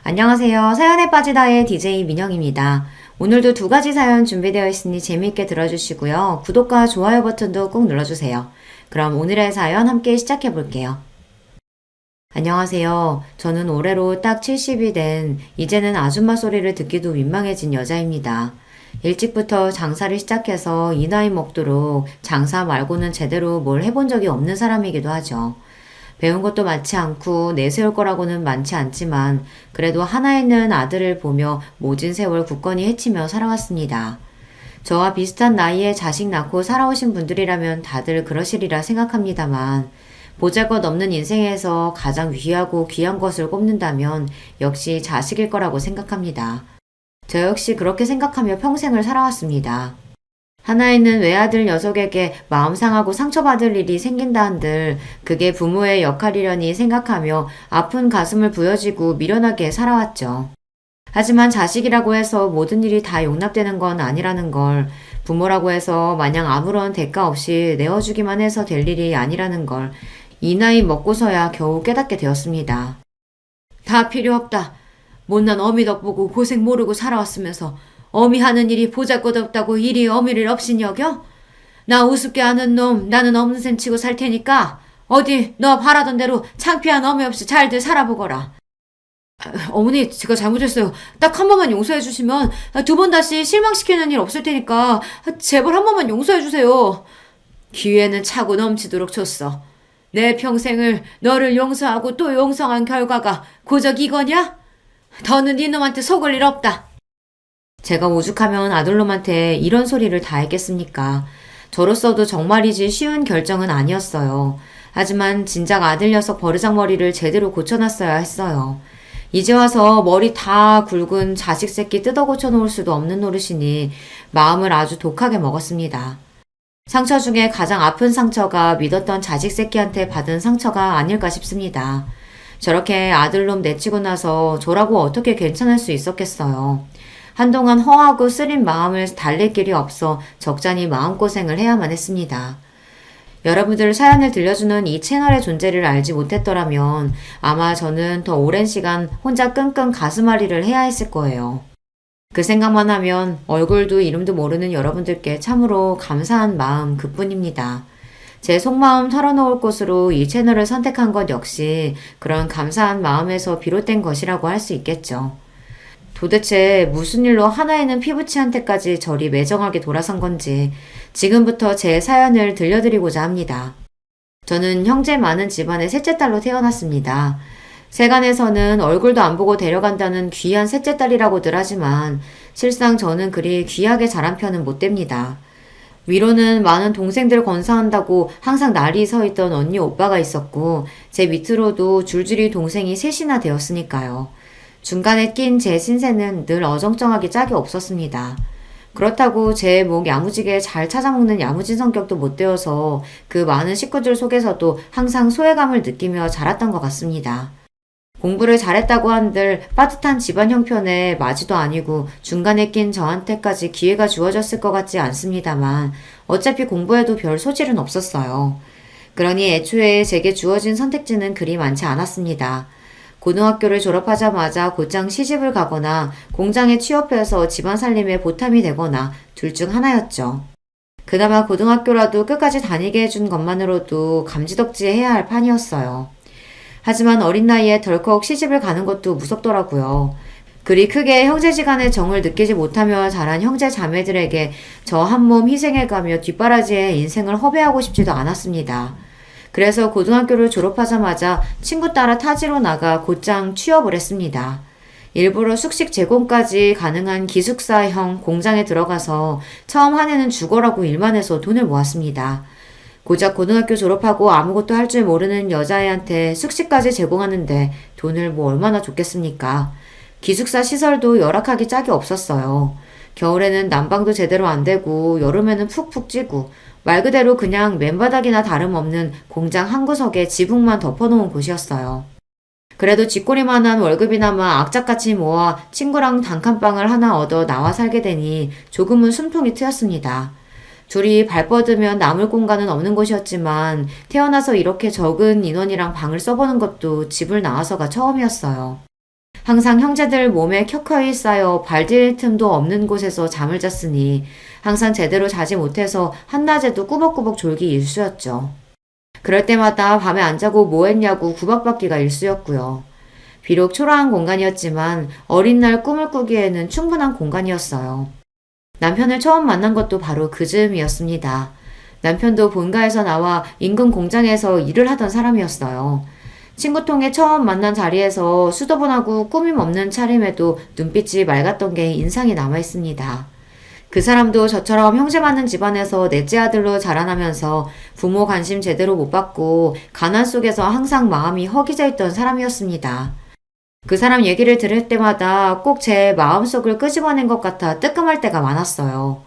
안녕하세요. 사연에 빠지다의 DJ 민영입니다. 오늘도 두 가지 사연 준비되어 있으니 재미있게 들어주시고요. 구독과 좋아요 버튼도 꼭 눌러주세요. 그럼 오늘의 사연 함께 시작해 볼게요. 안녕하세요. 저는 올해로 딱 70이 된 이제는 아줌마 소리를 듣기도 민망해진 여자입니다. 일찍부터 장사를 시작해서 이 나이 먹도록 장사 말고는 제대로 뭘 해본 적이 없는 사람이기도 하죠. 배운 것도 많지 않고 내세울 거라고는 많지 않지만 그래도 하나 있는 아들을 보며 모진 세월 굳건히 헤치며 살아왔습니다. 저와 비슷한 나이에 자식 낳고 살아오신 분들이라면 다들 그러시리라 생각합니다만 보잘것없는 인생에서 가장 귀하고 귀한 것을 꼽는다면 역시 자식일 거라고 생각합니다. 저 역시 그렇게 생각하며 평생을 살아왔습니다. 하나 있는 외아들 녀석에게 마음 상하고 상처받을 일이 생긴다 한들 그게 부모의 역할이려니 생각하며 아픈 가슴을 부여지고 미련하게 살아왔죠. 하지만 자식이라고 해서 모든 일이 다 용납되는 건 아니라는 걸, 부모라고 해서 마냥 아무런 대가 없이 내어주기만 해서 될 일이 아니라는 걸 이 나이 먹고서야 겨우 깨닫게 되었습니다. 다 필요 없다. 못난 어미 덕보고 고생 모르고 살아왔으면서 어미 하는 일이 보잘것없다고 이리 어미를 없인 여겨? 나 우습게 아는 놈 나는 없는 셈 치고 살 테니까 어디 너 바라던 대로 창피한 어미 없이 잘들 살아보거라. 어머니 제가 잘못했어요. 딱 한 번만 용서해 주시면 두 번 다시 실망시키는 일 없을 테니까 제발 한 번만 용서해 주세요. 기회는 차고 넘치도록 줬어. 내 평생을 너를 용서하고 또 용서한 결과가 고작 이거냐? 더는 네 놈한테 속을 일 없다. 제가 오죽하면 아들놈한테 이런 소리를 다 했겠습니까? 저로서도 정말이지 쉬운 결정은 아니었어요. 하지만 진작 아들 녀석 버르장머리를 제대로 고쳐놨어야 했어요. 이제 와서 머리 다 굵은 자식 새끼 뜯어 고쳐놓을 수도 없는 노릇이니 마음을 아주 독하게 먹었습니다. 상처 중에 가장 아픈 상처가 믿었던 자식 새끼한테 받은 상처가 아닐까 싶습니다. 저렇게 아들놈 내치고 나서 저라고 어떻게 괜찮을 수 있었겠어요. 한동안 허하고 쓰린 마음을 달랠 길이 없어 적잖이 마음고생을 해야만 했습니다. 여러분들 사연을 들려주는 이 채널의 존재를 알지 못했더라면 아마 저는 더 오랜 시간 혼자 끙끙 가슴앓이를 해야 했을 거예요. 그 생각만 하면 얼굴도 이름도 모르는 여러분들께 참으로 감사한 마음 그뿐입니다. 제 속마음 털어놓을 곳으로 이 채널을 선택한 것 역시 그런 감사한 마음에서 비롯된 것이라고 할 수 있겠죠. 도대체 무슨 일로 하나이는 피부치한테까지 저리 매정하게 돌아선 건지 지금부터 제 사연을 들려드리고자 합니다. 저는 형제 많은 집안의 셋째 딸로 태어났습니다. 세간에서는 얼굴도 안 보고 데려간다는 귀한 셋째 딸이라고들 하지만 실상 저는 그리 귀하게 자란 편은 못 됩니다. 위로는 많은 동생들 건사한다고 항상 날이 서 있던 언니 오빠가 있었고 제 밑으로도 줄줄이 동생이 셋이나 되었으니까요. 중간에 낀 제 신세는 늘 어정쩡하게 짝이 없었습니다. 그렇다고 제 목 야무지게 잘 찾아먹는 야무진 성격도 못 되어서 그 많은 식구들 속에서도 항상 소외감을 느끼며 자랐던 것 같습니다. 공부를 잘했다고 한들 빠듯한 집안 형편에 맞이도 아니고 중간에 낀 저한테까지 기회가 주어졌을 것 같지 않습니다만 어차피 공부에도 별 소질은 없었어요. 그러니 애초에 제게 주어진 선택지는 그리 많지 않았습니다. 고등학교를 졸업하자마자 곧장 시집을 가거나 공장에 취업해서 집안 살림에 보탬이 되거나 둘 중 하나였죠. 그나마 고등학교라도 끝까지 다니게 해준 것만으로도 감지덕지해야 할 판이었어요. 하지만 어린 나이에 덜컥 시집을 가는 것도 무섭더라고요. 그리 크게 형제지간의 정을 느끼지 못하며 자란 형제 자매들에게 저 한 몸 희생해가며 뒷바라지에 인생을 허비하고 싶지도 않았습니다. 그래서 고등학교를 졸업하자마자 친구 따라 타지로 나가 곧장 취업을 했습니다. 일부러 숙식 제공까지 가능한 기숙사형 공장에 들어가서 처음 한 해는 죽어라고 일만 해서 돈을 모았습니다. 고작 고등학교 졸업하고 아무것도 할 줄 모르는 여자애한테 숙식까지 제공하는데 돈을 뭐 얼마나 줬겠습니까? 기숙사 시설도 열악하기 짝이 없었어요. 겨울에는 난방도 제대로 안 되고 여름에는 푹푹 찌고 말 그대로 그냥 맨바닥이나 다름없는 공장 한 구석에 지붕만 덮어놓은 곳이었어요. 그래도 쥐꼬리만한 월급이나마 악착같이 모아 친구랑 단칸방을 하나 얻어 나와 살게 되니 조금은 숨통이 트였습니다. 둘이 발 뻗으면 남을 공간은 없는 곳이었지만 태어나서 이렇게 적은 인원이랑 방을 써보는 것도 집을 나와서가 처음이었어요. 항상 형제들 몸에 켜켜이 쌓여 발디딜 틈도 없는 곳에서 잠을 잤으니 항상 제대로 자지 못해서 한낮에도 꾸벅꾸벅 졸기 일쑤였죠. 그럴 때마다 밤에 안 자고 뭐 했냐고 구박받기가 일쑤였고요. 비록 초라한 공간이었지만 어린 날 꿈을 꾸기에는 충분한 공간이었어요. 남편을 처음 만난 것도 바로 그 즈음이었습니다. 남편도 본가에서 나와 인근 공장에서 일을 하던 사람이었어요. 친구통에 처음 만난 자리에서 수더분하고 꾸밈 없는 차림에도 눈빛이 맑았던 게 인상이 남아있습니다. 그 사람도 저처럼 형제 많은 집안에서 넷째 아들로 자라나면서 부모 관심 제대로 못 받고 가난 속에서 항상 마음이 허기져 있던 사람이었습니다. 그 사람 얘기를 들을 때마다 꼭 제 마음속을 끄집어낸 것 같아 뜨끔할 때가 많았어요.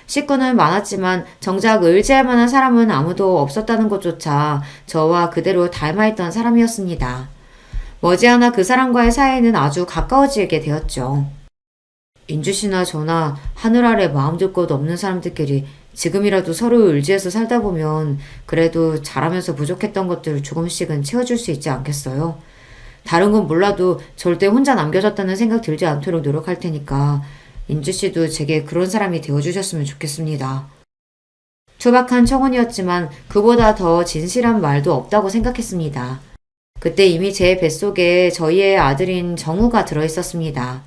식구는 많았지만 정작 의지할 만한 사람은 아무도 없었다는 것조차 저와 그대로 닮아있던 사람이었습니다. 머지않아 그 사람과의 사이는 아주 가까워지게 되었죠. 인주 씨나 저나 하늘 아래 마음 둘 것 없는 사람들끼리 지금이라도 서로 의지해서 살다 보면 그래도 잘하면서 부족했던 것들 조금씩은 채워줄 수 있지 않겠어요? 다른 건 몰라도 절대 혼자 남겨졌다는 생각 들지 않도록 노력할 테니까 인주 씨도 제게 그런 사람이 되어주셨으면 좋겠습니다. 투박한 청혼이었지만 그보다 더 진실한 말도 없다고 생각했습니다. 그때 이미 제 뱃속에 저희의 아들인 정우가 들어있었습니다.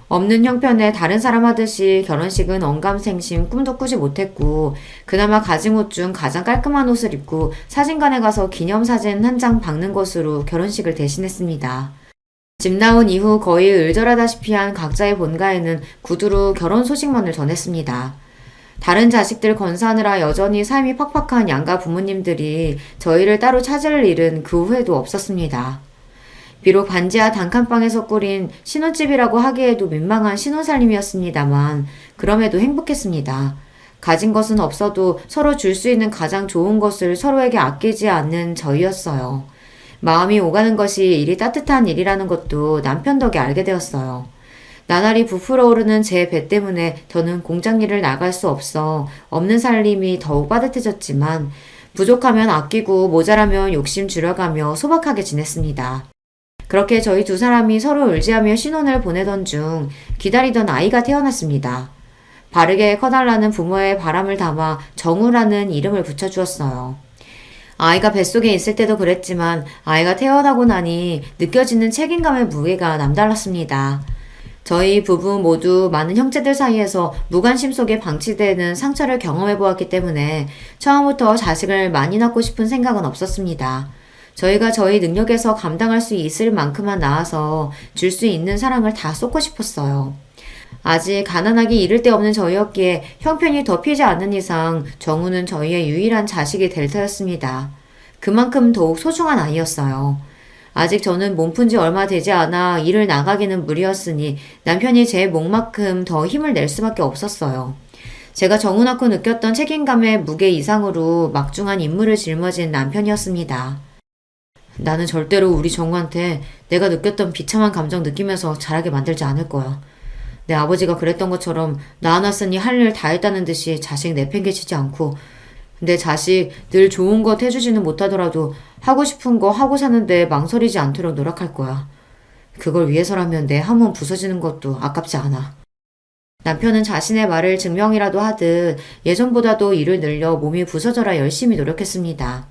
없는 형편에 다른 사람 하듯이 결혼식은 언감생심 꿈도 꾸지 못했고 그나마 가진 옷 중 가장 깔끔한 옷을 입고 사진관에 가서 기념사진 한 장 박는 것으로 결혼식을 대신했습니다. 집 나온 이후 거의 을절하다시피 한 각자의 본가에는 구두로 결혼 소식만을 전했습니다. 다른 자식들 건사하느라 여전히 삶이 팍팍한 양가 부모님들이 저희를 따로 찾을 일은 그 후에도 없었습니다. 비록 반지하 단칸방에서 꾸린 신혼집이라고 하기에도 민망한 신혼살림이었습니다만 그럼에도 행복했습니다. 가진 것은 없어도 서로 줄 수 있는 가장 좋은 것을 서로에게 아끼지 않는 저희였어요. 마음이 오가는 것이 일이 따뜻한 일이라는 것도 남편 덕에 알게 되었어요. 나날이 부풀어 오르는 제 배 때문에 더는 공장 일을 나갈 수 없어 없는 살림이 더욱 빠듯해졌지만 부족하면 아끼고 모자라면 욕심 줄여가며 소박하게 지냈습니다. 그렇게 저희 두 사람이 서로 의지하며 신혼을 보내던 중 기다리던 아이가 태어났습니다. 바르게 커달라는 부모의 바람을 담아 정우라는 이름을 붙여주었어요. 아이가 뱃속에 있을 때도 그랬지만 아이가 태어나고 나니 느껴지는 책임감의 무게가 남달랐습니다. 저희 부부 모두 많은 형제들 사이에서 무관심 속에 방치되는 상처를 경험해 보았기 때문에 처음부터 자식을 많이 낳고 싶은 생각은 없었습니다. 저희가 저희 능력에서 감당할 수 있을 만큼만 낳아서 줄 수 있는 사랑을 다 쏟고 싶었어요. 아직 가난하기 이를 데 없는 저희였기에 형편이 덮이지 않는 이상 정우는 저희의 유일한 자식이 될 터였습니다. 그만큼 더욱 소중한 아이였어요. 아직 저는 몸푼 지 얼마 되지 않아 일을 나가기는 무리였으니 남편이 제 몫만큼 더 힘을 낼 수밖에 없었어요. 제가 정우 낳고 느꼈던 책임감의 무게 이상으로 막중한 임무를 짊어진 남편이었습니다. 나는 절대로 우리 정우한테 내가 느꼈던 비참한 감정 느끼면서 자라게 만들지 않을 거야. 내 아버지가 그랬던 것처럼 낳아놨으니 할 일 다 했다는 듯이 자식 내팽개치지 않고 내 자식 늘 좋은 것 해주지는 못하더라도 하고 싶은 거 하고 사는데 망설이지 않도록 노력할 거야. 그걸 위해서라면 내 한 몸 부서지는 것도 아깝지 않아. 남편은 자신의 말을 증명이라도 하듯 예전보다도 일을 늘려 몸이 부서져라 열심히 노력했습니다.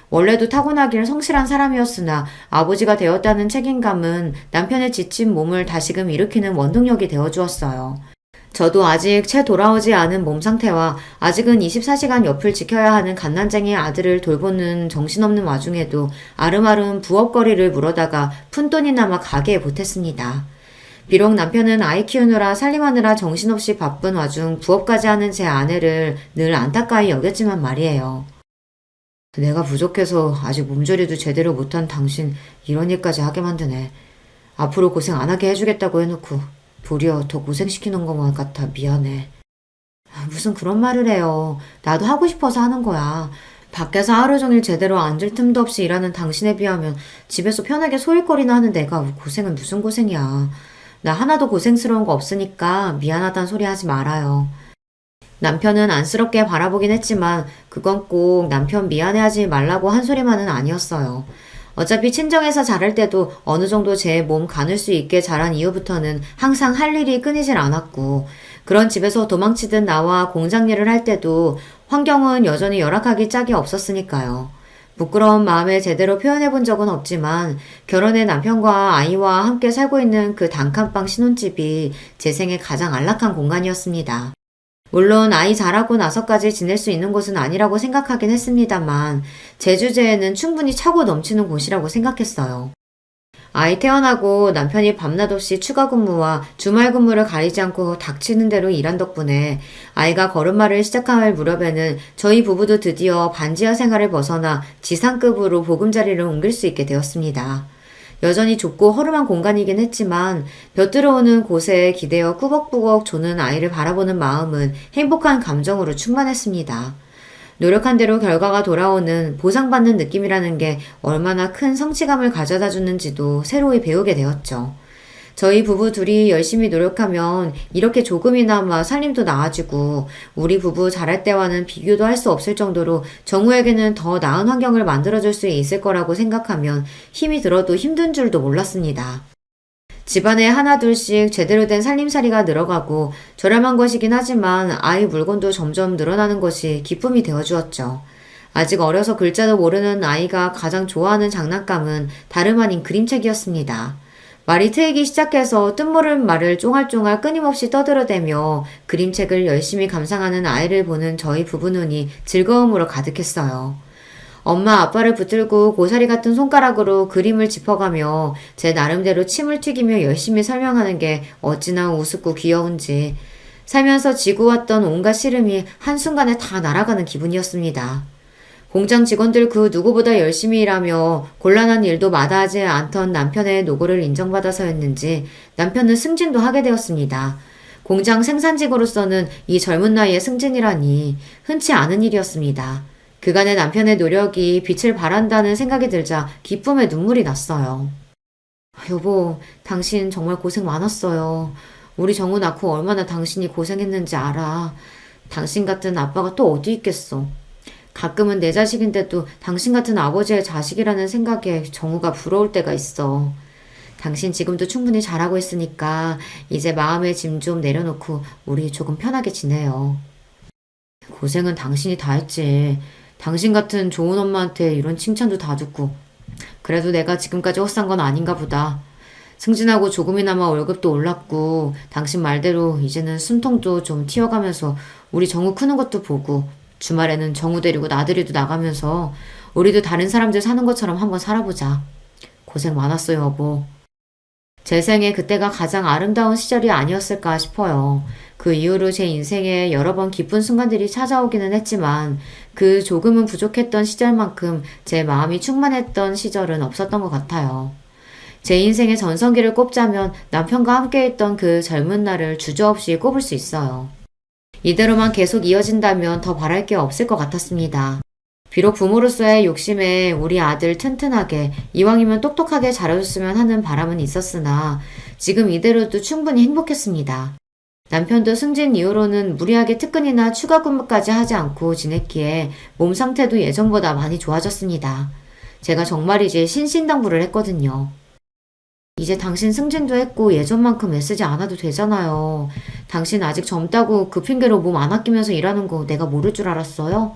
원래도 타고나길 성실한 사람이었으나 아버지가 되었다는 책임감은 남편의 지친 몸을 다시금 일으키는 원동력이 되어주었어요. 저도 아직 채 돌아오지 않은 몸 상태와 아직은 24시간 옆을 지켜야 하는 갓난쟁이 아들을 돌보는 정신없는 와중에도 아름아름 부업거리를 물어다가 푼돈이나마 가게에 보탰습니다. 비록 남편은 아이 키우느라 살림하느라 정신없이 바쁜 와중 부업까지 하는 제 아내를 늘 안타까이 여겼지만 말이에요. 내가 부족해서 아직 몸조리도 제대로 못한 당신 이런 일까지 하게 만드네. 앞으로 고생 안 하게 해주겠다고 해놓고 도리어 더 고생시키는 것만 같아 미안해. 무슨 그런 말을 해요. 나도 하고 싶어서 하는 거야. 밖에서 하루 종일 제대로 앉을 틈도 없이 일하는 당신에 비하면 집에서 편하게 소일거리나 하는 내가 고생은 무슨 고생이야. 나 하나도 고생스러운 거 없으니까 미안하단 소리 하지 말아요. 남편은 안쓰럽게 바라보긴 했지만 그건 꼭 남편 미안해하지 말라고 한 소리만은 아니었어요. 어차피 친정에서 자랄 때도 어느 정도 제 몸 가눌 수 있게 자란 이후부터는 항상 할 일이 끊이질 않았고, 그런 집에서 도망치듯 나와 공장 일을 할 때도 환경은 여전히 열악하기 짝이 없었으니까요. 부끄러운 마음에 제대로 표현해 본 적은 없지만 결혼해 남편과 아이와 함께 살고 있는 그 단칸방 신혼집이 제 생애 가장 안락한 공간이었습니다. 물론 아이 자라고 나서까지 지낼 수 있는 곳은 아니라고 생각하긴 했습니다만 제 주제에는 충분히 차고 넘치는 곳이라고 생각했어요. 아이 태어나고 남편이 밤낮 없이 추가 근무와 주말 근무를 가리지 않고 닥치는 대로 일한 덕분에 아이가 걸음마를 시작할 무렵에는 저희 부부도 드디어 반지하 생활을 벗어나 지상급으로 보금자리를 옮길 수 있게 되었습니다. 여전히 좁고 허름한 공간이긴 했지만 벼들어오는 곳에 기대어 꾸벅꾸벅 조는 아이를 바라보는 마음은 행복한 감정으로 충만했습니다. 노력한 대로 결과가 돌아오는 보상받는 느낌이라는 게 얼마나 큰 성취감을 가져다 주는지도 새로이 배우게 되었죠. 저희 부부 둘이 열심히 노력하면 이렇게 조금이나마 살림도 나아지고 우리 부부 잘할 때와는 비교도 할 수 없을 정도로 정우에게는 더 나은 환경을 만들어줄 수 있을 거라고 생각하면 힘이 들어도 힘든 줄도 몰랐습니다. 집안에 하나둘씩 제대로 된 살림살이가 늘어가고 저렴한 것이긴 하지만 아이 물건도 점점 늘어나는 것이 기쁨이 되어주었죠. 아직 어려서 글자도 모르는 아이가 가장 좋아하는 장난감은 다름 아닌 그림책이었습니다. 말이 트이기 시작해서 뜻모를 말을 쫑알쫑알 끊임없이 떠들어대며 그림책을 열심히 감상하는 아이를 보는 저희 부부 눈이 즐거움으로 가득했어요. 엄마 아빠를 붙들고 고사리 같은 손가락으로 그림을 짚어가며 제 나름대로 침을 튀기며 열심히 설명하는 게 어찌나 우습고 귀여운지 살면서 지고 왔던 온갖 시름이 한순간에 다 날아가는 기분이었습니다. 공장 직원들 그 누구보다 열심히 일하며 곤란한 일도 마다하지 않던 남편의 노고를 인정받아서였는지 남편은 승진도 하게 되었습니다. 공장 생산직으로서는 이 젊은 나이에 승진이라니 흔치 않은 일이었습니다. 그간의 남편의 노력이 빛을 발한다는 생각이 들자 기쁨에 눈물이 났어요. 여보, 당신 정말 고생 많았어요. 우리 정우 낳고 얼마나 당신이 고생했는지 알아. 당신 같은 아빠가 또 어디 있겠어. 가끔은 내 자식인데도 당신 같은 아버지의 자식이라는 생각에 정우가 부러울 때가 있어. 당신 지금도 충분히 잘하고 있으니까 이제 마음의 짐 좀 내려놓고 우리 조금 편하게 지내요. 고생은 당신이 다 했지. 당신 같은 좋은 엄마한테 이런 칭찬도 다 듣고. 그래도 내가 지금까지 헛산 건 아닌가 보다. 승진하고 조금이나마 월급도 올랐고 당신 말대로 이제는 숨통도 좀 튀어가면서 우리 정우 크는 것도 보고 주말에는 정우 데리고 나들이도 나가면서 우리도 다른 사람들 사는 것처럼 한번 살아보자. 고생 많았어요, 여보. 제 생에 그때가 가장 아름다운 시절이 아니었을까 싶어요. 그 이후로 제 인생에 여러 번 기쁜 순간들이 찾아오기는 했지만 그 조금은 부족했던 시절만큼 제 마음이 충만했던 시절은 없었던 것 같아요. 제 인생의 전성기를 꼽자면 남편과 함께했던 그 젊은 날을 주저없이 꼽을 수 있어요. 이대로만 계속 이어진다면 더 바랄 게 없을 것 같았습니다. 비록 부모로서의 욕심에 우리 아들 튼튼하게 이왕이면 똑똑하게 자라줬으면 하는 바람은 있었으나 지금 이대로도 충분히 행복했습니다. 남편도 승진 이후로는 무리하게 특근이나 추가 근무까지 하지 않고 지냈기에 몸 상태도 예전보다 많이 좋아졌습니다. 제가 정말이지 신신당부를 했거든요. 이제 당신 승진도 했고 예전만큼 애쓰지 않아도 되잖아요. 당신 아직 젊다고 그 핑계로 몸 안 아끼면서 일하는 거 내가 모를 줄 알았어요?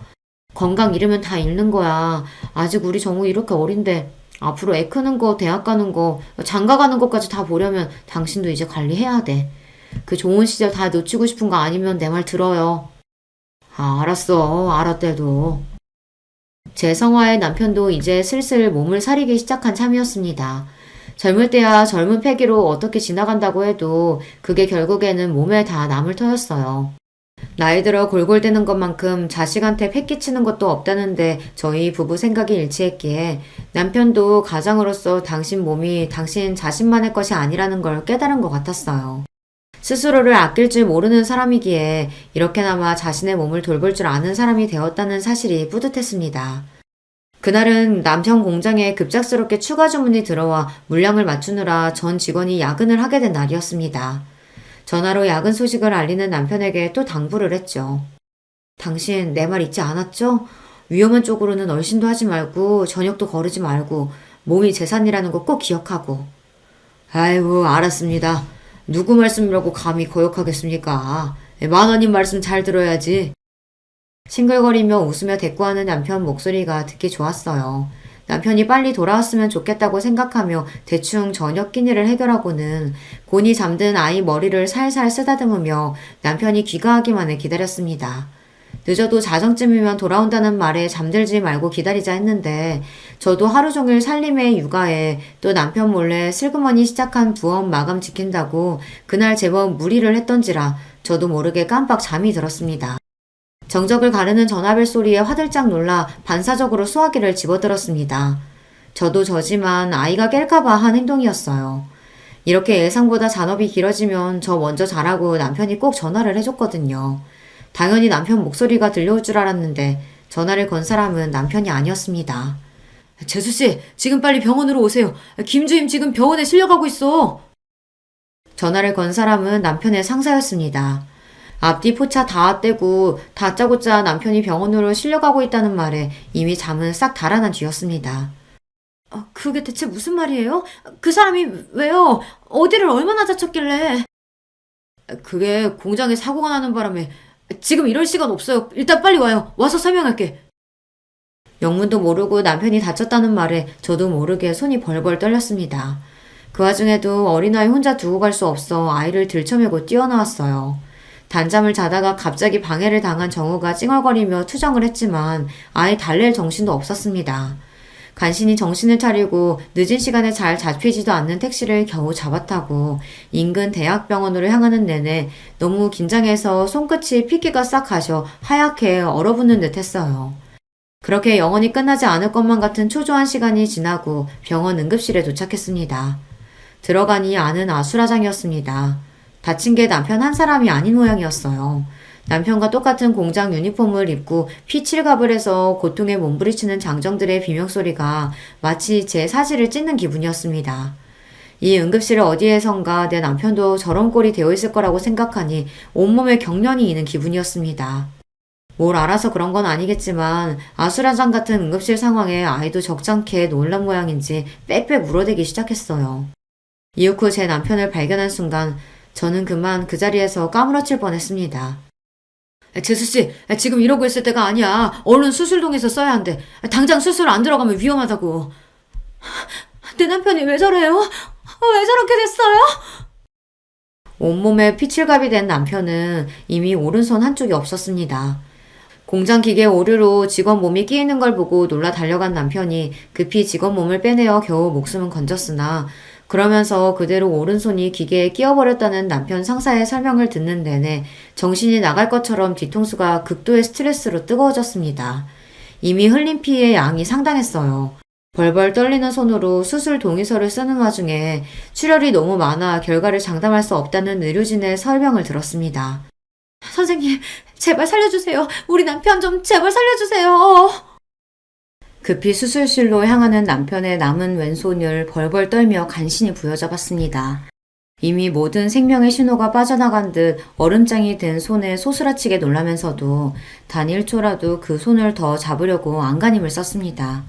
건강 잃으면 다 잃는 거야. 아직 우리 정우 이렇게 어린데 앞으로 애 크는 거, 대학 가는 거, 장가 가는 것까지 다 보려면 당신도 이제 관리해야 돼. 그 좋은 시절 다 놓치고 싶은 거 아니면 내 말 들어요. 아, 알았어. 알았대도. 제 성화의 남편도 이제 슬슬 몸을 사리기 시작한 참이었습니다. 젊을 때야 젊은 패기로 어떻게 지나간다고 해도 그게 결국에는 몸에 다 남을 터였어요. 나이 들어 골골대는 것만큼 자식한테 패 끼치는 것도 없다는데 저희 부부 생각이 일치했기에 남편도 가장으로서 당신 몸이 당신 자신만의 것이 아니라는 걸 깨달은 것 같았어요. 스스로를 아낄 줄 모르는 사람이기에 이렇게나마 자신의 몸을 돌볼 줄 아는 사람이 되었다는 사실이 뿌듯했습니다. 그날은 남편 공장에 급작스럽게 추가 주문이 들어와 물량을 맞추느라 전 직원이 야근을 하게 된 날이었습니다. 전화로 야근 소식을 알리는 남편에게 또 당부를 했죠. 당신 내 말 잊지 않았죠? 위험한 쪽으로는 얼씬도 하지 말고 저녁도 거르지 말고 몸이 재산이라는 거 꼭 기억하고. 아이고, 알았습니다. 누구 말씀이라고 감히 거역하겠습니까? 10,000원님 말씀 잘 들어야지. 싱글거리며 웃으며 대꾸하는 남편 목소리가 듣기 좋았어요. 남편이 빨리 돌아왔으면 좋겠다고 생각하며 대충 저녁 끼니를 해결하고는 곤히 잠든 아이 머리를 살살 쓰다듬으며 남편이 귀가하기만을 기다렸습니다. 늦어도 자정쯤이면 돌아온다는 말에 잠들지 말고 기다리자 했는데 저도 하루 종일 살림에 육아에 또 남편 몰래 슬그머니 시작한 부업 마감 지킨다고 그날 제법 무리를 했던지라 저도 모르게 깜빡 잠이 들었습니다. 정적을 가르는 전화벨 소리에 화들짝 놀라 반사적으로 수화기를 집어들었습니다. 저도 저지만 아이가 깰까봐 한 행동이었어요. 이렇게 예상보다 잔업이 길어지면 저 먼저 자라고 남편이 꼭 전화를 해줬거든요. 당연히 남편 목소리가 들려올 줄 알았는데 전화를 건 사람은 남편이 아니었습니다. 재수씨, 지금 빨리 병원으로 오세요. 김주임 지금 병원에 실려가고 있어. 전화를 건 사람은 남편의 상사였습니다. 앞뒤 포차 다 떼고 다짜고짜 남편이 병원으로 실려가고 있다는 말에 이미 잠은 싹 달아난 뒤였습니다. 그게 대체 무슨 말이에요? 그 사람이 왜요? 어디를 얼마나 다쳤길래? 그게 공장에 사고가 나는 바람에 지금 이럴 시간 없어요. 일단 빨리 와요. 와서 설명할게. 영문도 모르고 남편이 다쳤다는 말에 저도 모르게 손이 벌벌 떨렸습니다. 그 와중에도 어린아이 혼자 두고 갈 수 없어 아이를 들쳐매고 뛰어나왔어요. 단잠을 자다가 갑자기 방해를 당한 정우가 찡얼거리며 투정을 했지만 아예 달랠 정신도 없었습니다. 간신히 정신을 차리고 늦은 시간에 잘 잡히지도 않는 택시를 겨우 잡아타고 인근 대학병원으로 향하는 내내 너무 긴장해서 손끝이 핏기가 싹 가셔 하얗게 얼어붙는 듯 했어요. 그렇게 영원히 끝나지 않을 것만 같은 초조한 시간이 지나고 병원 응급실에 도착했습니다. 들어가니 안은 아수라장이었습니다. 다친 게 남편 한 사람이 아닌 모양이었어요. 남편과 똑같은 공장 유니폼을 입고 피칠갑을 해서 고통에 몸부리치는 장정들의 비명소리가 마치 제 사지를 찢는 기분이었습니다. 이 응급실 어디에선가 내 남편도 저런 꼴이 되어 있을 거라고 생각하니 온몸에 경련이 이는 기분이었습니다. 뭘 알아서 그런 건 아니겠지만 아수라장 같은 응급실 상황에 아이도 적잖게 놀란 모양인지 빽빽 울어대기 시작했어요. 이윽 후 제 남편을 발견한 순간 저는 그만 그 자리에서 까무러칠 뻔했습니다. 재수씨, 지금 이러고 있을 때가 아니야. 얼른 수술동에서 써야 한대. 당장 수술 안 들어가면 위험하다고. 내 남편이 왜 저래요? 왜 저렇게 됐어요? 온몸에 피칠갑이 된 남편은 이미 오른손 한쪽이 없었습니다. 공장 기계 오류로 직원 몸이 끼이는 걸 보고 놀라 달려간 남편이 급히 직원 몸을 빼내어 겨우 목숨은 건졌으나 그러면서 그대로 오른손이 기계에 끼어버렸다는 남편 상사의 설명을 듣는 내내 정신이 나갈 것처럼 뒤통수가 극도의 스트레스로 뜨거워졌습니다. 이미 흘린 피의 양이 상당했어요. 벌벌 떨리는 손으로 수술 동의서를 쓰는 와중에 출혈이 너무 많아 결과를 장담할 수 없다는 의료진의 설명을 들었습니다. 선생님, 제발 살려주세요. 우리 남편 좀 제발 살려주세요. 급히 수술실로 향하는 남편의 남은 왼손을 벌벌 떨며 간신히 부여잡았습니다. 이미 모든 생명의 신호가 빠져나간 듯 얼음장이 된 손에 소스라치게 놀라면서도 단 1초라도 그 손을 더 잡으려고 안간힘을 썼습니다.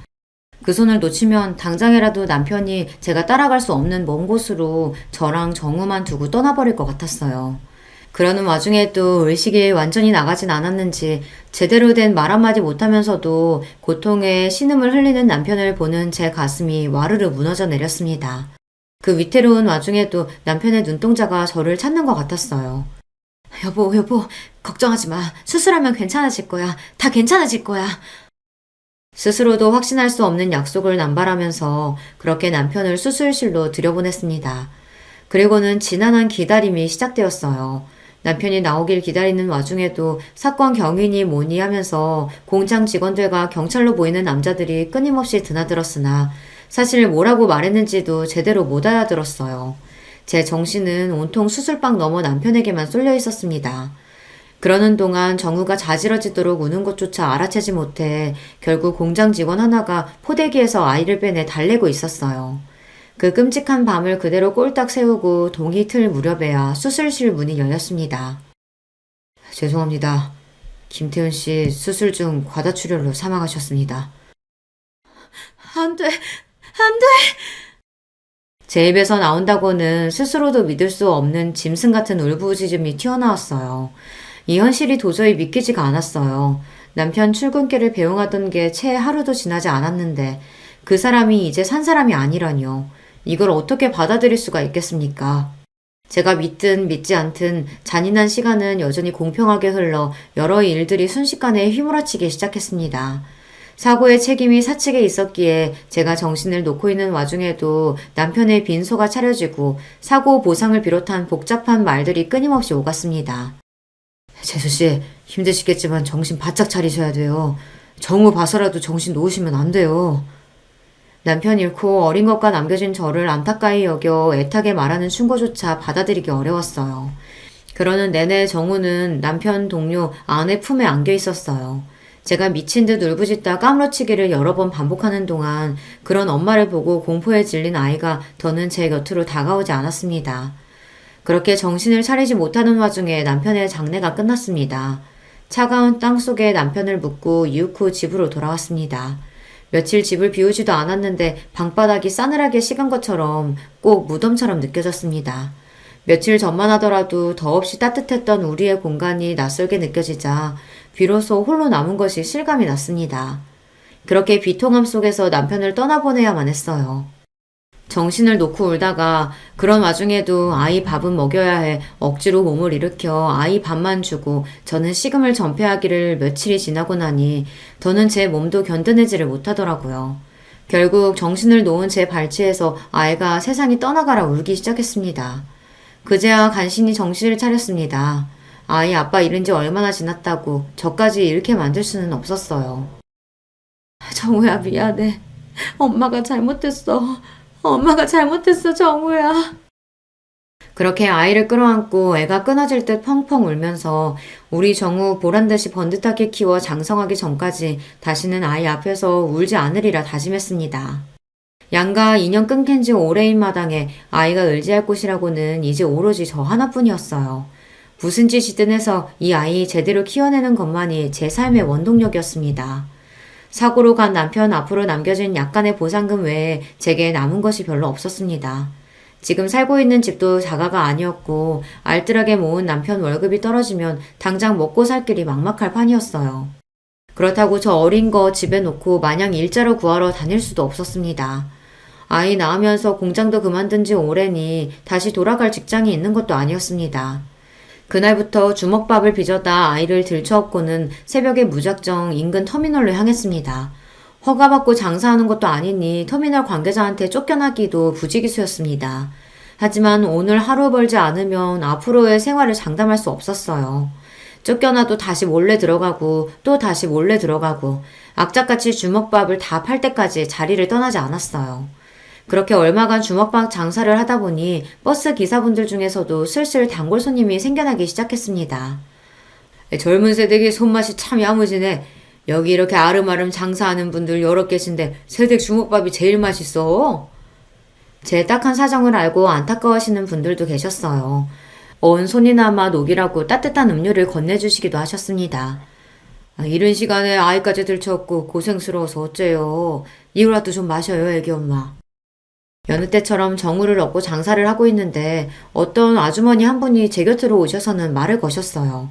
그 손을 놓치면 당장이라도 남편이 제가 따라갈 수 없는 먼 곳으로 저랑 정우만 두고 떠나버릴 것 같았어요. 그러는 와중에도 의식이 완전히 나가진 않았는지 제대로 된 말 한마디 못하면서도 고통에 신음을 흘리는 남편을 보는 제 가슴이 와르르 무너져 내렸습니다. 그 위태로운 와중에도 남편의 눈동자가 저를 찾는 것 같았어요. 여보, 걱정하지 마. 수술하면 괜찮아질 거야. 다 괜찮아질 거야. 스스로도 확신할 수 없는 약속을 남발하면서 그렇게 남편을 수술실로 들여보냈습니다. 그리고는 지난한 기다림이 시작되었어요. 남편이 나오길 기다리는 와중에도 사건 경위니 뭐니 하면서 공장 직원들과 경찰로 보이는 남자들이 끊임없이 드나들었으나 사실 뭐라고 말했는지도 제대로 못 알아들었어요. 제 정신은 온통 수술방 너머 남편에게만 쏠려 있었습니다. 그러는 동안 정우가 자지러지도록 우는 것조차 알아채지 못해 결국 공장 직원 하나가 포대기에서 아이를 빼내 달래고 있었어요. 그 끔찍한 밤을 그대로 꼴딱 세우고 동이 틀 무렵에야 수술실 문이 열렸습니다. 죄송합니다. 김태훈 씨 수술 중 과다출혈로 사망하셨습니다. 안 돼. 안 돼! 제 입에서 나온다고는 스스로도 믿을 수 없는 짐승 같은 울부짖음이 튀어나왔어요. 이 현실이 도저히 믿기지가 않았어요. 남편 출근길을 배웅하던 게 채 하루도 지나지 않았는데 그 사람이 이제 산 사람이 아니라뇨. 이걸 어떻게 받아들일 수가 있겠습니까? 제가 믿든 믿지 않든 잔인한 시간은 여전히 공평하게 흘러 여러 일들이 순식간에 휘몰아치기 시작했습니다. 사고의 책임이 사측에 있었기에 제가 정신을 놓고 있는 와중에도 남편의 빈소가 차려지고 사고 보상을 비롯한 복잡한 말들이 끊임없이 오갔습니다. 재수씨, 힘드시겠지만 정신 바짝 차리셔야 돼요. 정우 봐서라도 정신 놓으시면 안 돼요. 남편 잃고 어린 것과 남겨진 저를 안타까이 여겨 애타게 말하는 충고조차 받아들이기 어려웠어요. 그러는 내내 정우는 남편 동료 아내 품에 안겨 있었어요. 제가 미친 듯 울부짖다 까무러치기를 여러 번 반복하는 동안 그런 엄마를 보고 공포에 질린 아이가 더는 제 곁으로 다가오지 않았습니다. 그렇게 정신을 차리지 못하는 와중에 남편의 장례가 끝났습니다. 차가운 땅 속에 남편을 묻고 이윽 후 집으로 돌아왔습니다. 며칠 집을 비우지도 않았는데 방바닥이 싸늘하게 식은 것처럼 꼭 무덤처럼 느껴졌습니다. 며칠 전만 하더라도 더없이 따뜻했던 우리의 공간이 낯설게 느껴지자 비로소 홀로 남은 것이 실감이 났습니다. 그렇게 비통함 속에서 남편을 떠나보내야만 했어요. 정신을 놓고 울다가 그런 와중에도 아이 밥은 먹여야 해 억지로 몸을 일으켜 아이 밥만 주고 저는 식음을 전폐하기를 며칠이 지나고 나니 더는 제 몸도 견뎌내지를 못하더라고요. 결국 정신을 놓은 제 발치에서 아이가 세상이 떠나가라 울기 시작했습니다. 그제야 간신히 정신을 차렸습니다. 아이 아빠 잃은 지 얼마나 지났다고 저까지 잃게 만들 수는 없었어요. 정우야 미안해. 엄마가 잘못했어. 엄마가 잘못했어, 정우야. 그렇게 아이를 끌어안고 애가 끊어질 듯 펑펑 울면서 우리 정우 보란듯이 번듯하게 키워 장성하기 전까지 다시는 아이 앞에서 울지 않으리라 다짐했습니다. 양가 인연 끊긴 지 오래인 마당에 아이가 의지할 곳이라고는 이제 오로지 저 하나뿐이었어요. 무슨 짓이든 해서 이 아이 제대로 키워내는 것만이 제 삶의 원동력이었습니다. 사고로 간 남편 앞으로 남겨진 약간의 보상금 외에 제게 남은 것이 별로 없었습니다. 지금 살고 있는 집도 자가가 아니었고 알뜰하게 모은 남편 월급이 떨어지면 당장 먹고 살 길이 막막할 판이었어요. 그렇다고 저 어린 거 집에 놓고 마냥 일자로 구하러 다닐 수도 없었습니다. 아이 낳으면서 공장도 그만둔 지 오래니 다시 돌아갈 직장이 있는 것도 아니었습니다. 그날부터 주먹밥을 빚어다 아이를 들쳐업고는 새벽에 무작정 인근 터미널로 향했습니다. 허가받고 장사하는 것도 아니니 터미널 관계자한테 쫓겨나기도 부지기수였습니다. 하지만 오늘 하루 벌지 않으면 앞으로의 생활을 장담할 수 없었어요. 쫓겨나도 다시 몰래 들어가고 또 다시 몰래 들어가고 악착같이 주먹밥을 다 팔 때까지 자리를 떠나지 않았어요. 그렇게 얼마간 주먹밥 장사를 하다 보니 버스 기사분들 중에서도 슬슬 단골 손님이 생겨나기 시작했습니다. 젊은 세대기 손맛이 참 야무지네. 여기 이렇게 아름아름 장사하는 분들 여러 계신데 세댁 주먹밥이 제일 맛있어. 제 딱한 사정을 알고 안타까워하시는 분들도 계셨어요. 온 손이나마 녹이라고 따뜻한 음료를 건네주시기도 하셨습니다. 이른 시간에 아이까지 들쳐업고 고생스러워서 어째요. 이거라도 좀 마셔요, 애기 엄마. 여느 때처럼 정우를 얻고 장사를 하고 있는데 어떤 아주머니 한 분이 제 곁으로 오셔서는 말을 거셨어요.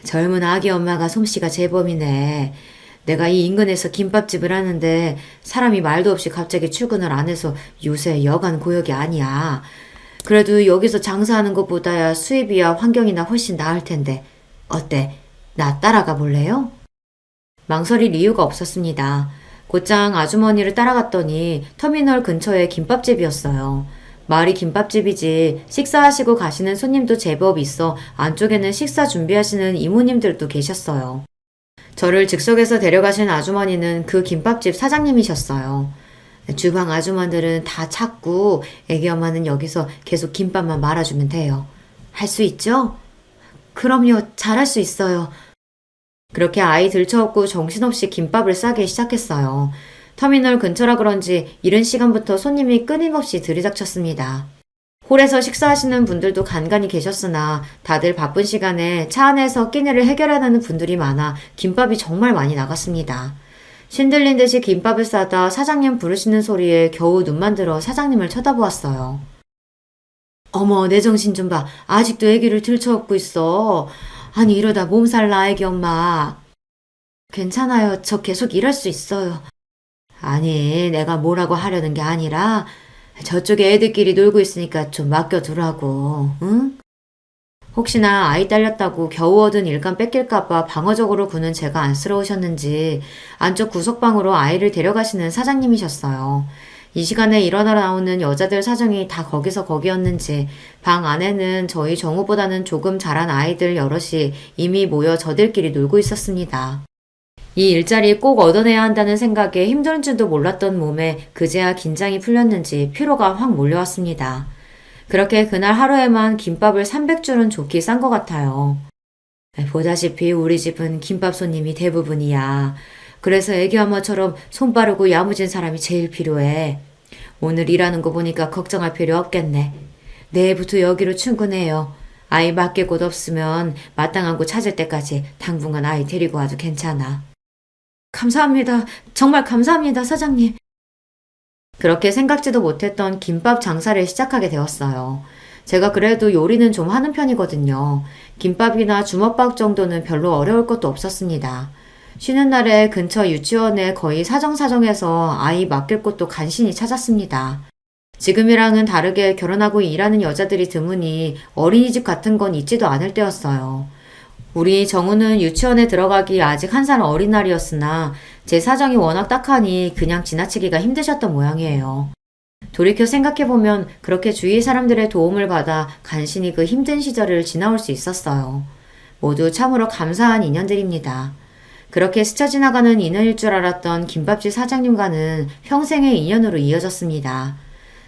젊은 아기 엄마가 솜씨가 제법이네. 내가 이 인근에서 김밥집을 하는데 사람이 말도 없이 갑자기 출근을 안 해서 요새 여간 고역이 아니야. 그래도 여기서 장사하는 것보다야 수입이야 환경이나 훨씬 나을 텐데 어때? 나 따라가 볼래요? 망설일 이유가 없었습니다. 곧장 아주머니를 따라갔더니 터미널 근처에 김밥집이었어요. 말이 김밥집이지 식사하시고 가시는 손님도 제법 있어 안쪽에는 식사 준비하시는 이모님들도 계셨어요. 저를 즉석에서 데려가신 아주머니는 그 김밥집 사장님이셨어요. 주방 아주머니들은 다 찾고 애기 엄마는 여기서 계속 김밥만 말아주면 돼요. 할 수 있죠? 그럼요, 잘할 수 있어요. 그렇게 아이 들쳐업고 정신없이 김밥을 싸기 시작했어요. 터미널 근처라 그런지 이른 시간부터 손님이 끊임없이 들이닥쳤습니다. 홀에서 식사하시는 분들도 간간히 계셨으나 다들 바쁜 시간에 차 안에서 끼니를 해결하는 분들이 많아 김밥이 정말 많이 나갔습니다. 신들린 듯이 김밥을 싸다 사장님 부르시는 소리에 겨우 눈만 들어 사장님을 쳐다보았어요. 어머, 내 정신 좀 봐. 아직도 애기를 들쳐업고 있어. 아니, 이러다 몸살 나, 애기 엄마. 괜찮아요. 저 계속 일할 수 있어요. 아니, 내가 뭐라고 하려는 게 아니라 저쪽에 애들끼리 놀고 있으니까 좀 맡겨두라고, 응? 혹시나 아이 딸렸다고 겨우 얻은 일감 뺏길까봐 방어적으로 구는 제가 안쓰러우셨는지 안쪽 구석방으로 아이를 데려가시는 사장님이셨어요. 이 시간에 일어나 나오는 여자들 사정이 다 거기서 거기였는지 방 안에는 저희 정우보다는 조금 자란 아이들 여럿이 이미 모여 저들끼리 놀고 있었습니다. 이 일자리 꼭 얻어내야 한다는 생각에 힘든 줄도 몰랐던 몸에 그제야 긴장이 풀렸는지 피로가 확 몰려왔습니다. 그렇게 그날 하루에만 김밥을 300줄은 좋게 싼 것 같아요. 보다시피 우리 집은 김밥 손님이 대부분이야. 그래서 애기 엄마처럼 손 빠르고 야무진 사람이 제일 필요해. 오늘 일하는 거 보니까 걱정할 필요 없겠네. 내일부터 여기로 출근해요. 아이 맡길 곳 없으면 마땅한 곳 찾을 때까지 당분간 아이 데리고 와도 괜찮아. 감사합니다. 정말 감사합니다, 사장님. 그렇게 생각지도 못했던 김밥 장사를 시작하게 되었어요. 제가 그래도 요리는 좀 하는 편이거든요. 김밥이나 주먹밥 정도는 별로 어려울 것도 없었습니다. 쉬는 날에 근처 유치원에 거의 사정사정해서 아이 맡길 곳도 간신히 찾았습니다. 지금이랑은 다르게 결혼하고 일하는 여자들이 드무니 어린이집 같은 건 있지도 않을 때였어요. 우리 정우는 유치원에 들어가기 아직 1살 어린 날이었으나 제 사정이 워낙 딱하니 그냥 지나치기가 힘드셨던 모양이에요. 돌이켜 생각해보면 그렇게 주위 사람들의 도움을 받아 간신히 그 힘든 시절을 지나올 수 있었어요. 모두 참으로 감사한 인연들입니다. 그렇게 스쳐 지나가는 인연일 줄 알았던 김밥집 사장님과는 평생의 인연으로 이어졌습니다.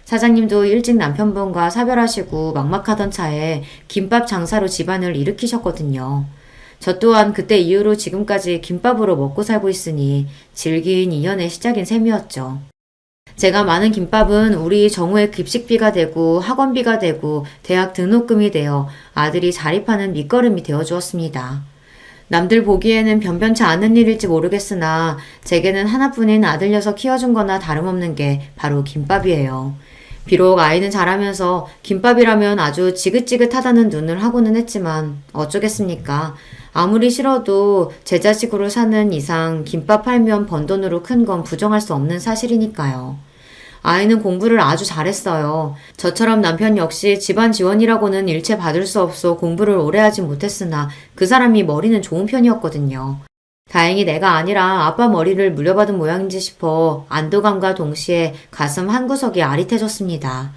사장님도 일찍 남편분과 사별하시고 막막하던 차에 김밥 장사로 집안을 일으키셨거든요. 저 또한 그때 이후로 지금까지 김밥으로 먹고 살고 있으니 질긴 인연의 시작인 셈이었죠. 제가 많은 김밥은 우리 정우의 급식비가 되고 학원비가 되고 대학 등록금이 되어 아들이 자립하는 밑거름이 되어 주었습니다. 남들 보기에는 변변치 않은 일일지 모르겠으나 제게는 하나뿐인 아들 녀석 키워준 거나 다름없는 게 바로 김밥이에요. 비록 아이는 자라면서 김밥이라면 아주 지긋지긋하다는 눈을 하고는 했지만 어쩌겠습니까? 아무리 싫어도 제 자식으로 사는 이상 김밥 팔면 번 돈으로 큰 건 부정할 수 없는 사실이니까요. 아이는 공부를 아주 잘했어요. 저처럼 남편 역시 집안 지원이라고는 일체 받을 수 없어 공부를 오래 하지 못했으나 그 사람이 머리는 좋은 편이었거든요. 다행히 내가 아니라 아빠 머리를 물려받은 모양인지 싶어 안도감과 동시에 가슴 한구석이 아릿해졌습니다.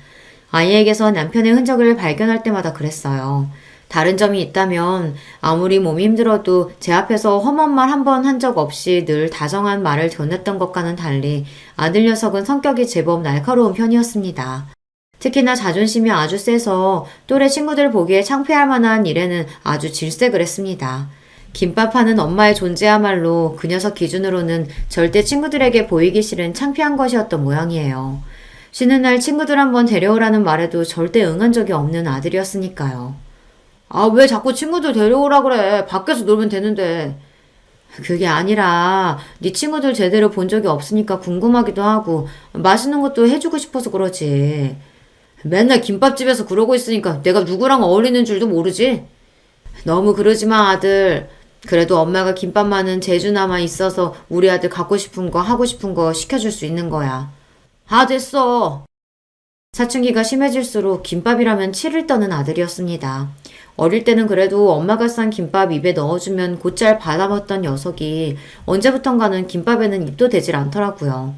아이에게서 남편의 흔적을 발견할 때마다 그랬어요. 다른 점이 있다면 아무리 몸이 힘들어도 제 앞에서 험한 말 한 번 한 적 없이 늘 다정한 말을 전했던 것과는 달리 아들 녀석은 성격이 제법 날카로운 편이었습니다. 특히나 자존심이 아주 세서 또래 친구들 보기에 창피할 만한 일에는 아주 질색을 했습니다. 김밥 하는 엄마의 존재야말로 그 녀석 기준으로는 절대 친구들에게 보이기 싫은 창피한 것이었던 모양이에요. 쉬는 날 친구들 한번 데려오라는 말에도 절대 응한 적이 없는 아들이었으니까요. 아, 왜 자꾸 친구들 데려오라 그래? 밖에서 놀면 되는데. 그게 아니라 네 친구들 제대로 본 적이 없으니까 궁금하기도 하고 맛있는 것도 해주고 싶어서 그러지. 맨날 김밥집에서 그러고 있으니까 내가 누구랑 어울리는 줄도 모르지? 너무 그러지 마, 아들. 그래도 엄마가 김밥만은 재주나마 있어서 우리 아들 갖고 싶은 거 하고 싶은 거 시켜줄 수 있는 거야. 아, 됐어. 사춘기가 심해질수록 김밥이라면 치를 떠는 아들이었습니다. 어릴 때는 그래도 엄마가 싼 김밥 입에 넣어주면 곧잘 받아먹던 녀석이 언제부턴가는 김밥에는 입도 대질 않더라고요.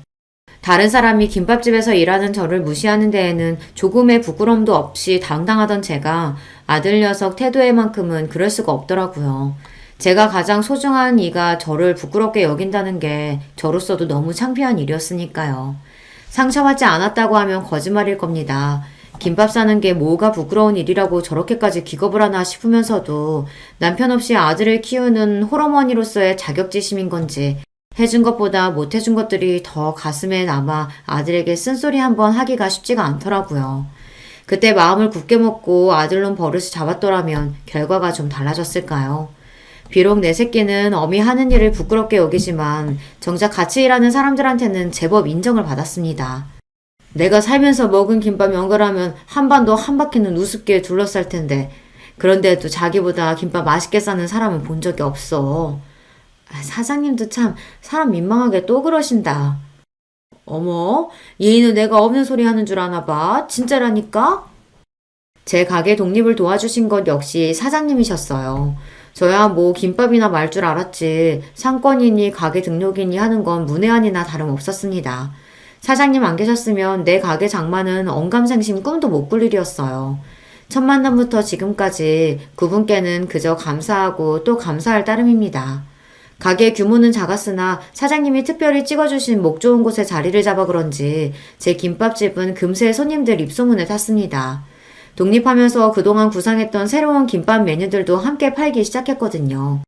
다른 사람이 김밥집에서 일하는 저를 무시하는 데에는 조금의 부끄러움도 없이 당당하던 제가 아들 녀석 태도에만큼은 그럴 수가 없더라고요. 제가 가장 소중한 이가 저를 부끄럽게 여긴다는 게 저로서도 너무 창피한 일이었으니까요. 상처받지 않았다고 하면 거짓말일 겁니다. 김밥 싸는 게 뭐가 부끄러운 일이라고 저렇게까지 기겁을 하나 싶으면서도 남편 없이 아들을 키우는 홀어머니로서의 자격지심인 건지 해준 것보다 못해준 것들이 더 가슴에 남아 아들에게 쓴소리 한번 하기가 쉽지가 않더라고요. 그때 마음을 굳게 먹고 아들놈 버릇을 잡았더라면 결과가 좀 달라졌을까요? 비록 내 새끼는 어미 하는 일을 부끄럽게 여기지만 정작 같이 일하는 사람들한테는 제법 인정을 받았습니다. 내가 살면서 먹은 김밥 연결하면 한반도 한 바퀴는 우습게 둘러쌀 텐데 그런데도 자기보다 김밥 맛있게 싸는 사람은 본 적이 없어. 사장님도 참 사람 민망하게 또 그러신다. 어머, 얘는 내가 없는 소리 하는 줄 아나 봐. 진짜라니까? 제 가게 독립을 도와주신 것 역시 사장님이셨어요. 저야 뭐 김밥이나 말 줄 알았지 상권이니 가게 등록이니 하는 건 문외한이나 다름없었습니다. 사장님 안 계셨으면 내 가게 장만은 언감생심 꿈도 못 꿀 일이었어요. 첫 만남부터 지금까지 그분께는 그저 감사하고 또 감사할 따름입니다. 가게 규모는 작았으나 사장님이 특별히 찍어주신 목 좋은 곳에 자리를 잡아 그런지 제 김밥집은 금세 손님들 입소문을 탔습니다. 독립하면서 그동안 구상했던 새로운 김밥 메뉴들도 함께 팔기 시작했거든요.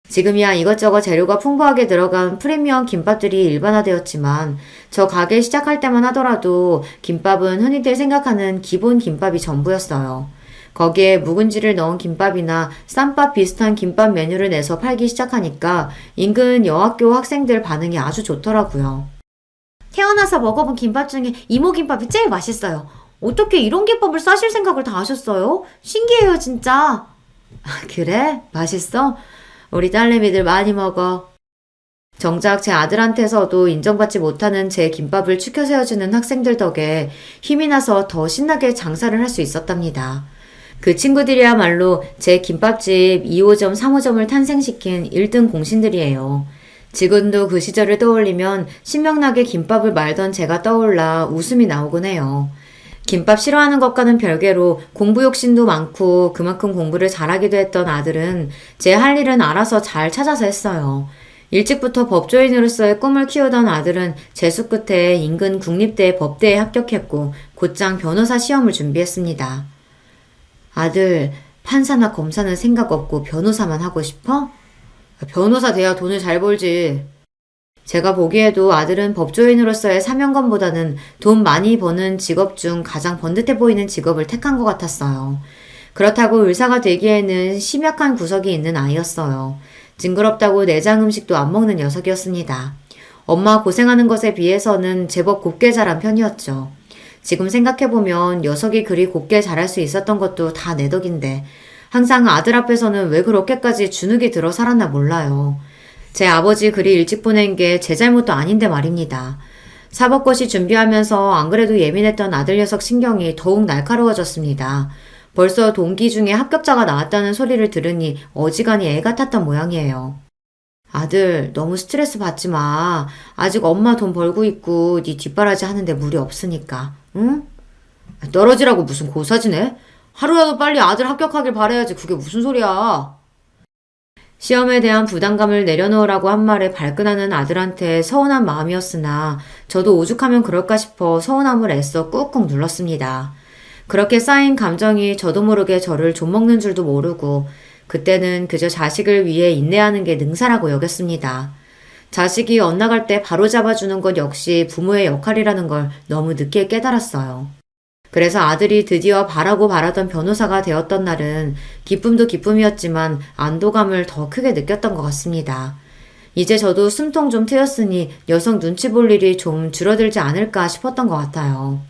지금이야 이것저것 재료가 풍부하게 들어간 프리미엄 김밥들이 일반화되었지만 저 가게 시작할 때만 하더라도 김밥은 흔히들 생각하는 기본 김밥이 전부였어요. 거기에 묵은지를 넣은 김밥이나 쌈밥 비슷한 김밥 메뉴를 내서 팔기 시작하니까 인근 여학교 학생들 반응이 아주 좋더라고요. 태어나서 먹어본 김밥 중에 이모김밥이 제일 맛있어요. 어떻게 이런 김밥을 싸실 생각을 다 하셨어요? 신기해요, 진짜. 그래? 맛있어? 우리 딸내미들 많이 먹어. 정작 제 아들한테서도 인정받지 못하는 제 김밥을 추켜 세워주는 학생들 덕에 힘이 나서 더 신나게 장사를 할 수 있었답니다. 그 친구들이야말로 제 김밥집 2호점, 3호점을 탄생시킨 1등 공신들이에요. 지금도 그 시절을 떠올리면 신명나게 김밥을 말던 제가 떠올라 웃음이 나오곤 해요. 김밥 싫어하는 것과는 별개로 공부 욕심도 많고 그만큼 공부를 잘하기도 했던 아들은 제 할 일은 알아서 잘 찾아서 했어요. 일찍부터 법조인으로서의 꿈을 키우던 아들은 재수 끝에 인근 국립대 법대에 합격했고 곧장 변호사 시험을 준비했습니다. 아들, 판사나 검사는 생각 없고 변호사만 하고 싶어? 변호사 돼야 돈을 잘 벌지. 제가 보기에도 아들은 법조인으로서의 사명감보다는 돈 많이 버는 직업 중 가장 번듯해 보이는 직업을 택한 것 같았어요. 그렇다고 의사가 되기에는 심약한 구석이 있는 아이였어요. 징그럽다고 내장 음식도 안 먹는 녀석이었습니다. 엄마 고생하는 것에 비해서는 제법 곱게 자란 편이었죠. 지금 생각해보면 녀석이 그리 곱게 자랄 수 있었던 것도 다 내 덕인데 항상 아들 앞에서는 왜 그렇게까지 주눅이 들어 살았나 몰라요. 제 아버지 그리 일찍 보낸 게 제 잘못도 아닌데 말입니다. 사법고시 준비하면서 안 그래도 예민했던 아들 녀석 신경이 더욱 날카로워졌습니다. 벌써 동기 중에 합격자가 나왔다는 소리를 들으니 어지간히 애가 탔던 모양이에요. 아들, 너무 스트레스 받지 마. 아직 엄마 돈 벌고 있고 네 뒷바라지 하는데 무리 없으니까. 응? 떨어지라고 무슨 고사지네? 하루라도 빨리 아들 합격하길 바라야지. 그게 무슨 소리야. 시험에 대한 부담감을 내려놓으라고 한 말에 발끈하는 아들한테 서운한 마음이었으나 저도 오죽하면 그럴까 싶어 서운함을 애써 꾹꾹 눌렀습니다. 그렇게 쌓인 감정이 저도 모르게 저를 좀먹는 줄도 모르고 그때는 그저 자식을 위해 인내하는 게 능사라고 여겼습니다. 자식이 엇나갈 때 바로 잡아주는 것 역시 부모의 역할이라는 걸 너무 늦게 깨달았어요. 그래서 아들이 드디어 바라고 바라던 변호사가 되었던 날은 기쁨도 기쁨이었지만 안도감을 더 크게 느꼈던 것 같습니다. 이제 저도 숨통 좀 트였으니 녀석 눈치 볼 일이 좀 줄어들지 않을까 싶었던 것 같아요.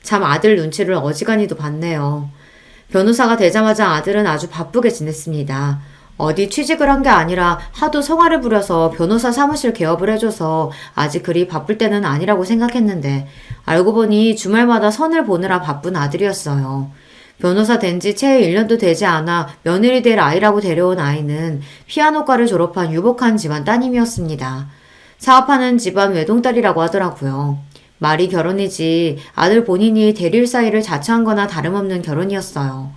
참 아들 눈치를 어지간히도 봤네요. 변호사가 되자마자 아들은 아주 바쁘게 지냈습니다. 어디 취직을 한 게 아니라 하도 성화를 부려서 변호사 사무실 개업을 해줘서 아직 그리 바쁠 때는 아니라고 생각했는데 알고 보니 주말마다 선을 보느라 바쁜 아들이었어요. 변호사 된 지 채 1년도 되지 않아 며느리 될 아이라고 데려온 아이는 피아노과를 졸업한 유복한 집안 따님이었습니다. 사업하는 집안 외동딸이라고 하더라고요. 말이 결혼이지 아들 본인이 대릴 사이를 자처한 거나 다름없는 결혼이었어요.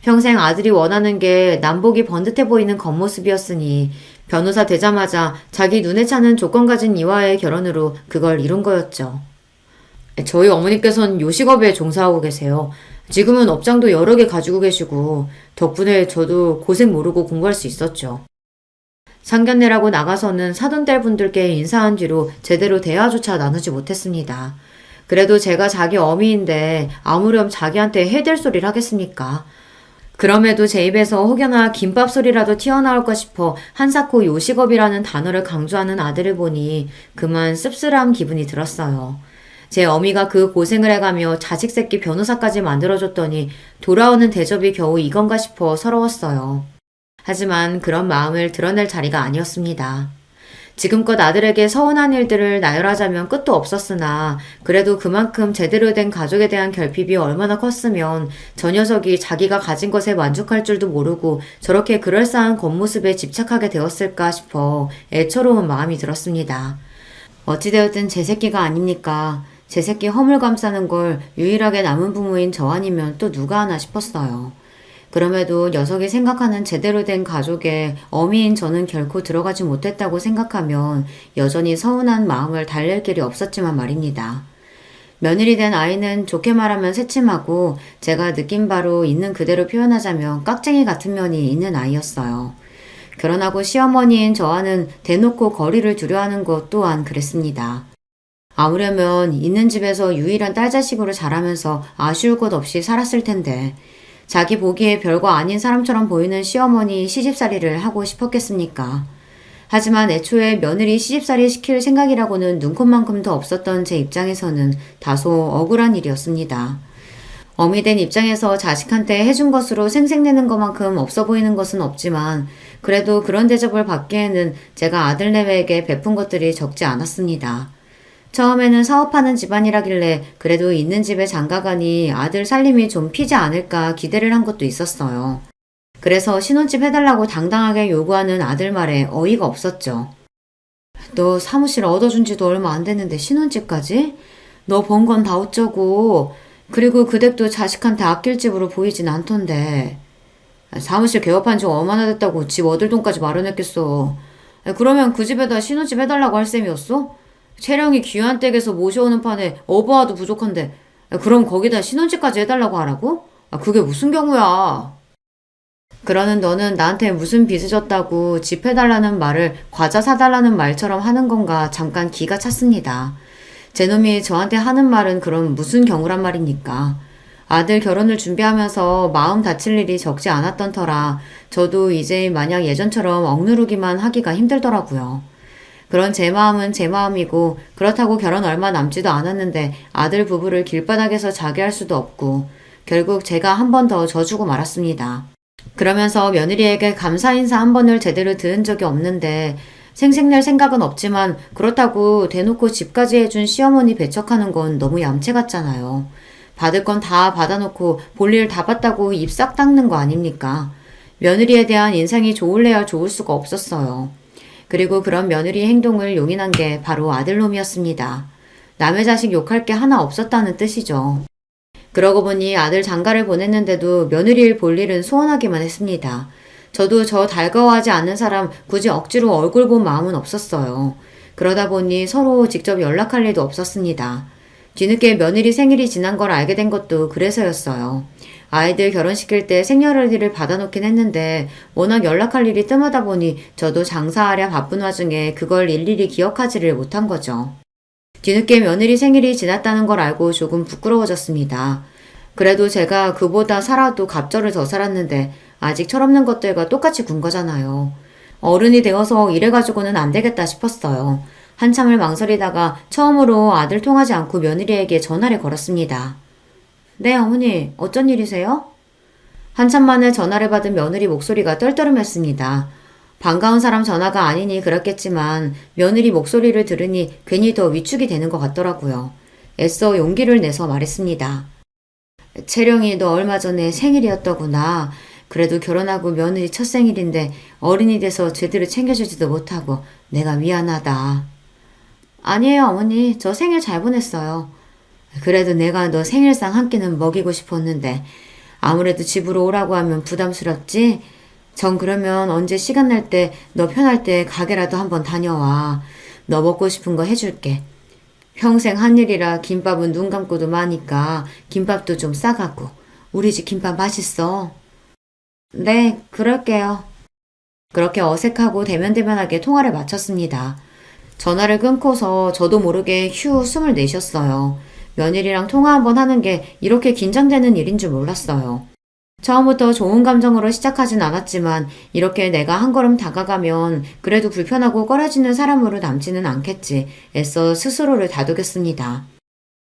평생 아들이 원하는 게 남복이 번듯해 보이는 겉모습이었으니 변호사 되자마자 자기 눈에 차는 조건 가진 이와의 결혼으로 그걸 이룬 거였죠. 저희 어머니께서는 요식업에 종사하고 계세요. 지금은 업장도 여러 개 가지고 계시고 덕분에 저도 고생 모르고 공부할 수 있었죠. 상견례라고 나가서는 사돈딸 분들께 인사한 뒤로 제대로 대화조차 나누지 못했습니다. 그래도 제가 자기 어미인데 아무렴 자기한테 해댈 소리를 하겠습니까? 그럼에도 제 입에서 혹여나 김밥 소리라도 튀어나올까 싶어 한사코 요식업이라는 단어를 강조하는 아들을 보니 그만 씁쓸한 기분이 들었어요. 제 어미가 그 고생을 해가며 자식 새끼 변호사까지 만들어줬더니 돌아오는 대접이 겨우 이건가 싶어 서러웠어요. 하지만 그런 마음을 드러낼 자리가 아니었습니다. 지금껏 아들에게 서운한 일들을 나열하자면 끝도 없었으나 그래도 그만큼 제대로 된 가족에 대한 결핍이 얼마나 컸으면 저 녀석이 자기가 가진 것에 만족할 줄도 모르고 저렇게 그럴싸한 겉모습에 집착하게 되었을까 싶어 애처로운 마음이 들었습니다. 어찌되었든 제 새끼가 아닙니까? 제 새끼 허물 감싸는 걸 유일하게 남은 부모인 저 아니면 또 누가 하나 싶었어요. 그럼에도 녀석이 생각하는 제대로 된 가족에 어미인 저는 결코 들어가지 못했다고 생각하면 여전히 서운한 마음을 달랠 길이 없었지만 말입니다. 며느리 된 아이는 좋게 말하면 새침하고 제가 느낀 바로 있는 그대로 표현하자면 깍쟁이 같은 면이 있는 아이였어요. 결혼하고 시어머니인 저와는 대놓고 거리를 두려워하는 것 또한 그랬습니다. 아무려면 있는 집에서 유일한 딸 자식으로 자라면서 아쉬울 것 없이 살았을 텐데 자기 보기에 별거 아닌 사람처럼 보이는 시어머니 시집살이를 하고 싶었겠습니까? 하지만 애초에 며느리 시집살이 시킬 생각이라고는 눈꼽만큼도 없었던 제 입장에서는 다소 억울한 일이었습니다. 어미 된 입장에서 자식한테 해준 것으로 생색내는 것만큼 없어 보이는 것은 없지만 그래도 그런 대접을 받기에는 제가 아들내외에게 베푼 것들이 적지 않았습니다. 처음에는 사업하는 집안이라길래 그래도 있는 집에 장가가니 아들 살림이 좀 피지 않을까 기대를 한 것도 있었어요. 그래서 신혼집 해달라고 당당하게 요구하는 아들 말에 어이가 없었죠. 너 사무실 얻어준 지도 얼마 안 됐는데 신혼집까지? 너 번 건 다 어쩌고. 그리고 그 댁도 자식한테 아낄 집으로 보이진 않던데. 사무실 개업한 지 얼마나 됐다고 집 얻을 돈까지 마련했겠어. 그러면 그 집에다 신혼집 해달라고 할 셈이었어? 채령이 귀한 댁에서 모셔오는 판에 어부와도 부족한데 그럼 거기다 신혼집까지 해달라고 하라고? 그게 무슨 경우야. 그러는 너는 나한테 무슨 빚을 졌다고 집 해달라는 말을 과자 사달라는 말처럼 하는 건가 잠깐 기가 찼습니다. 제 놈이 저한테 하는 말은 그럼 무슨 경우란 말입니까? 아들 결혼을 준비하면서 마음 다칠 일이 적지 않았던 터라 저도 이제 마냥 예전처럼 억누르기만 하기가 힘들더라고요. 그런 제 마음은 제 마음이고 그렇다고 결혼 얼마 남지도 않았는데 아들 부부를 길바닥에서 자게 할 수도 없고 결국 제가 한 번 더 져주고 말았습니다. 그러면서 며느리에게 감사 인사 한 번을 제대로 들은 적이 없는데 생색낼 생각은 없지만 그렇다고 대놓고 집까지 해준 시어머니 배척하는 건 너무 얌체 같잖아요. 받을 건 다 받아놓고 볼일 다 봤다고 입 싹 닦는 거 아닙니까? 며느리에 대한 인상이 좋을래야 좋을 수가 없었어요. 그리고 그런 며느리 행동을 용인한 게 바로 아들놈이었습니다. 남의 자식 욕할 게 하나 없었다는 뜻이죠. 그러고 보니 아들 장가를 보냈는데도 며느리를 볼 일은 소원하기만 했습니다. 저도 저 달가워하지 않는 사람 굳이 억지로 얼굴 본 마음은 없었어요. 그러다 보니 서로 직접 연락할 일도 없었습니다. 뒤늦게 며느리 생일이 지난 걸 알게 된 것도 그래서였어요. 아이들 결혼시킬 때 생년월일을 받아놓긴 했는데 워낙 연락할 일이 뜸하다 보니 저도 장사하랴 바쁜 와중에 그걸 일일이 기억하지를 못한 거죠. 뒤늦게 며느리 생일이 지났다는 걸 알고 조금 부끄러워졌습니다. 그래도 제가 그보다 살아도 갑절을 더 살았는데 아직 철없는 것들과 똑같이 군 거잖아요. 어른이 되어서 이래가지고는 안 되겠다 싶었어요. 한참을 망설이다가 처음으로 아들 통하지 않고 며느리에게 전화를 걸었습니다. 네, 어머니, 어쩐 일이세요? 한참 만에 전화를 받은 며느리 목소리가 떨떠름했습니다. 반가운 사람 전화가 아니니 그렇겠지만 며느리 목소리를 들으니 괜히 더 위축이 되는 것 같더라고요. 애써 용기를 내서 말했습니다. 채령이 너 얼마 전에 생일이었더구나. 그래도 결혼하고 며느리 첫 생일인데 어른이 돼서 제대로 챙겨주지도 못하고 내가 미안하다. 아니에요, 어머니. 저 생일 잘 보냈어요. 그래도 내가 너 생일상 한 끼는 먹이고 싶었는데 아무래도 집으로 오라고 하면 부담스럽지? 전 그러면 언제 시간 날 때 너 편할 때 가게라도 한번 다녀와. 너 먹고 싶은 거 해줄게. 평생 한 일이라 김밥은 눈 감고도 마니까 김밥도 좀 싸가고. 우리 집 김밥 맛있어. 네, 그럴게요. 그렇게 어색하고 대면대면하게 통화를 마쳤습니다. 전화를 끊고서 저도 모르게 휴 숨을 내쉬었어요. 며느리랑 통화 한번 하는 게 이렇게 긴장되는 일인 줄 몰랐어요. 처음부터 좋은 감정으로 시작하진 않았지만 이렇게 내가 한 걸음 다가가면 그래도 불편하고 꺼려지는 사람으로 남지는 않겠지 애써 스스로를 다독였습니다.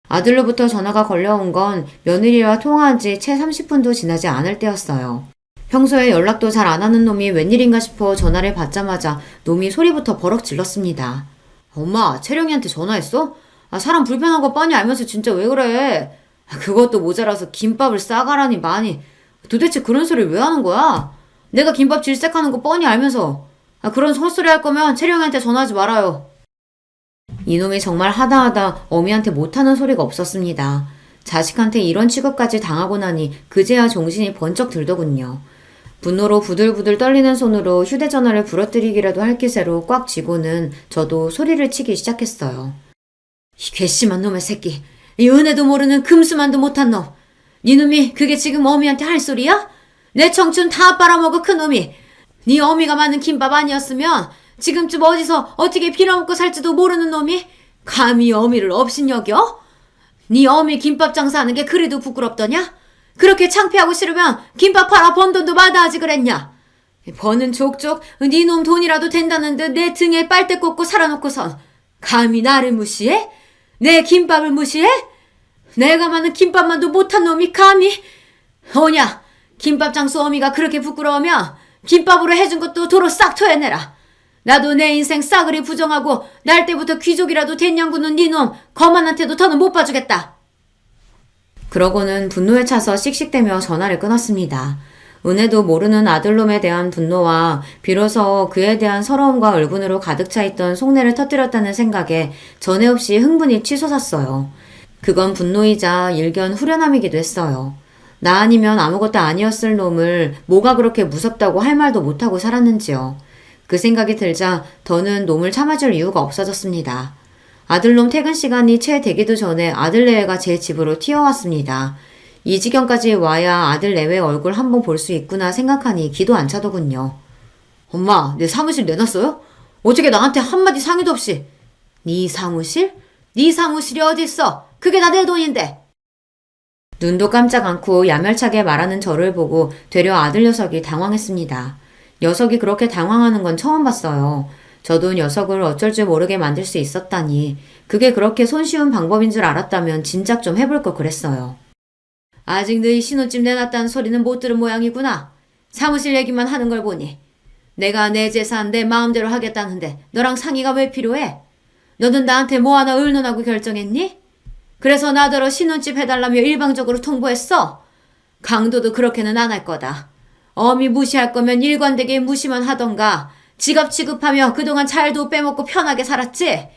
아들로부터 전화가 걸려온 건 며느리와 통화한 지 채 30분도 지나지 않을 때였어요. 평소에 연락도 잘 안 하는 놈이 웬일인가 싶어 전화를 받자마자 놈이 소리부터 버럭 질렀습니다. 엄마, 채령이한테 전화했어? 사람 불편한 거 뻔히 알면서 진짜 왜 그래? 그것도 모자라서 김밥을 싸가라니 많이. 도대체 그런 소리를 왜 하는 거야? 내가 김밥 질색하는 거 뻔히 알면서. 그런 헛소리 할 거면 채령이한테 전화하지 말아요. 이놈이 정말 하다하다 어미한테 못하는 소리가 없었습니다. 자식한테 이런 취급까지 당하고 나니 그제야 정신이 번쩍 들더군요. 분노로 부들부들 떨리는 손으로 휴대전화를 부러뜨리기라도 할 기세로 꽉 쥐고는 저도 소리를 치기 시작했어요. 이 괘씸한 놈의 새끼. 이 은혜도 모르는 금수만도 못한 놈. 니놈이 그게 지금 어미한테 할 소리야? 내 청춘 다 빨아먹어 큰 놈이. 네 어미가 만든 김밥 아니었으면 지금쯤 어디서 어떻게 빌어먹고 살지도 모르는 놈이 감히 어미를 업신여겨? 네 어미 김밥 장사하는 게 그래도 부끄럽더냐? 그렇게 창피하고 싫으면 김밥 팔아 번 돈도 마다하지 그랬냐? 버는 족족 네 놈 돈이라도 된다는 듯 내 등에 빨대 꽂고 살아놓고선 감히 나를 무시해? 내 김밥을 무시해? 내가 만든 김밥만도 못한 놈이 감히? 오냐, 김밥 장수 어미가 그렇게 부끄러우면 김밥으로 해준 것도 도로 싹 토해내라. 나도 내 인생 싸그리 부정하고 날 때부터 귀족이라도 된 년구는 니놈 거만한테도 더는 못 봐주겠다. 그러고는 분노에 차서 씩씩대며 전화를 끊었습니다. 은혜도 모르는 아들놈에 대한 분노와 비로소 그에 대한 서러움과 울분으로 가득 차 있던 속내를 터뜨렸다는 생각에 전에 없이 흥분이 치솟았어요. 그건 분노이자 일견 후련함이기도 했어요. 나 아니면 아무것도 아니었을 놈을 뭐가 그렇게 무섭다고 할 말도 못하고 살았는지요. 그 생각이 들자 더는 놈을 참아줄 이유가 없어졌습니다. 아들놈 퇴근 시간이 채 되기도 전에 아들 내외가 제 집으로 튀어왔습니다. 이 지경까지 와야 아들 내외 얼굴 한번 볼 수 있구나 생각하니 기도 안 차더군요. 엄마, 내 사무실 내놨어요? 어떻게 나한테 한마디 상의도 없이. 네 사무실? 네 사무실이 어딨어? 그게 다 내 돈인데. 눈도 깜짝 않고 야멸차게 말하는 저를 보고 되려 아들 녀석이 당황했습니다. 녀석이 그렇게 당황하는 건 처음 봤어요. 저도 녀석을 어쩔 줄 모르게 만들 수 있었다니 그게 그렇게 손쉬운 방법인 줄 알았다면 진작 좀 해볼 걸 그랬어요. 아직 너희 신혼집 내놨다는 소리는 못 들은 모양이구나. 사무실 얘기만 하는 걸 보니. 내가 내 재산 내 마음대로 하겠다는데 너랑 상의가 왜 필요해? 너는 나한테 뭐 하나 의논하고 결정했니? 그래서 나더러 신혼집 해달라며 일방적으로 통보했어? 강도도 그렇게는 안 할 거다. 어미 무시할 거면 일관되게 무시만 하던가 지갑 취급하며 그동안 잘도 빼먹고 편하게 살았지?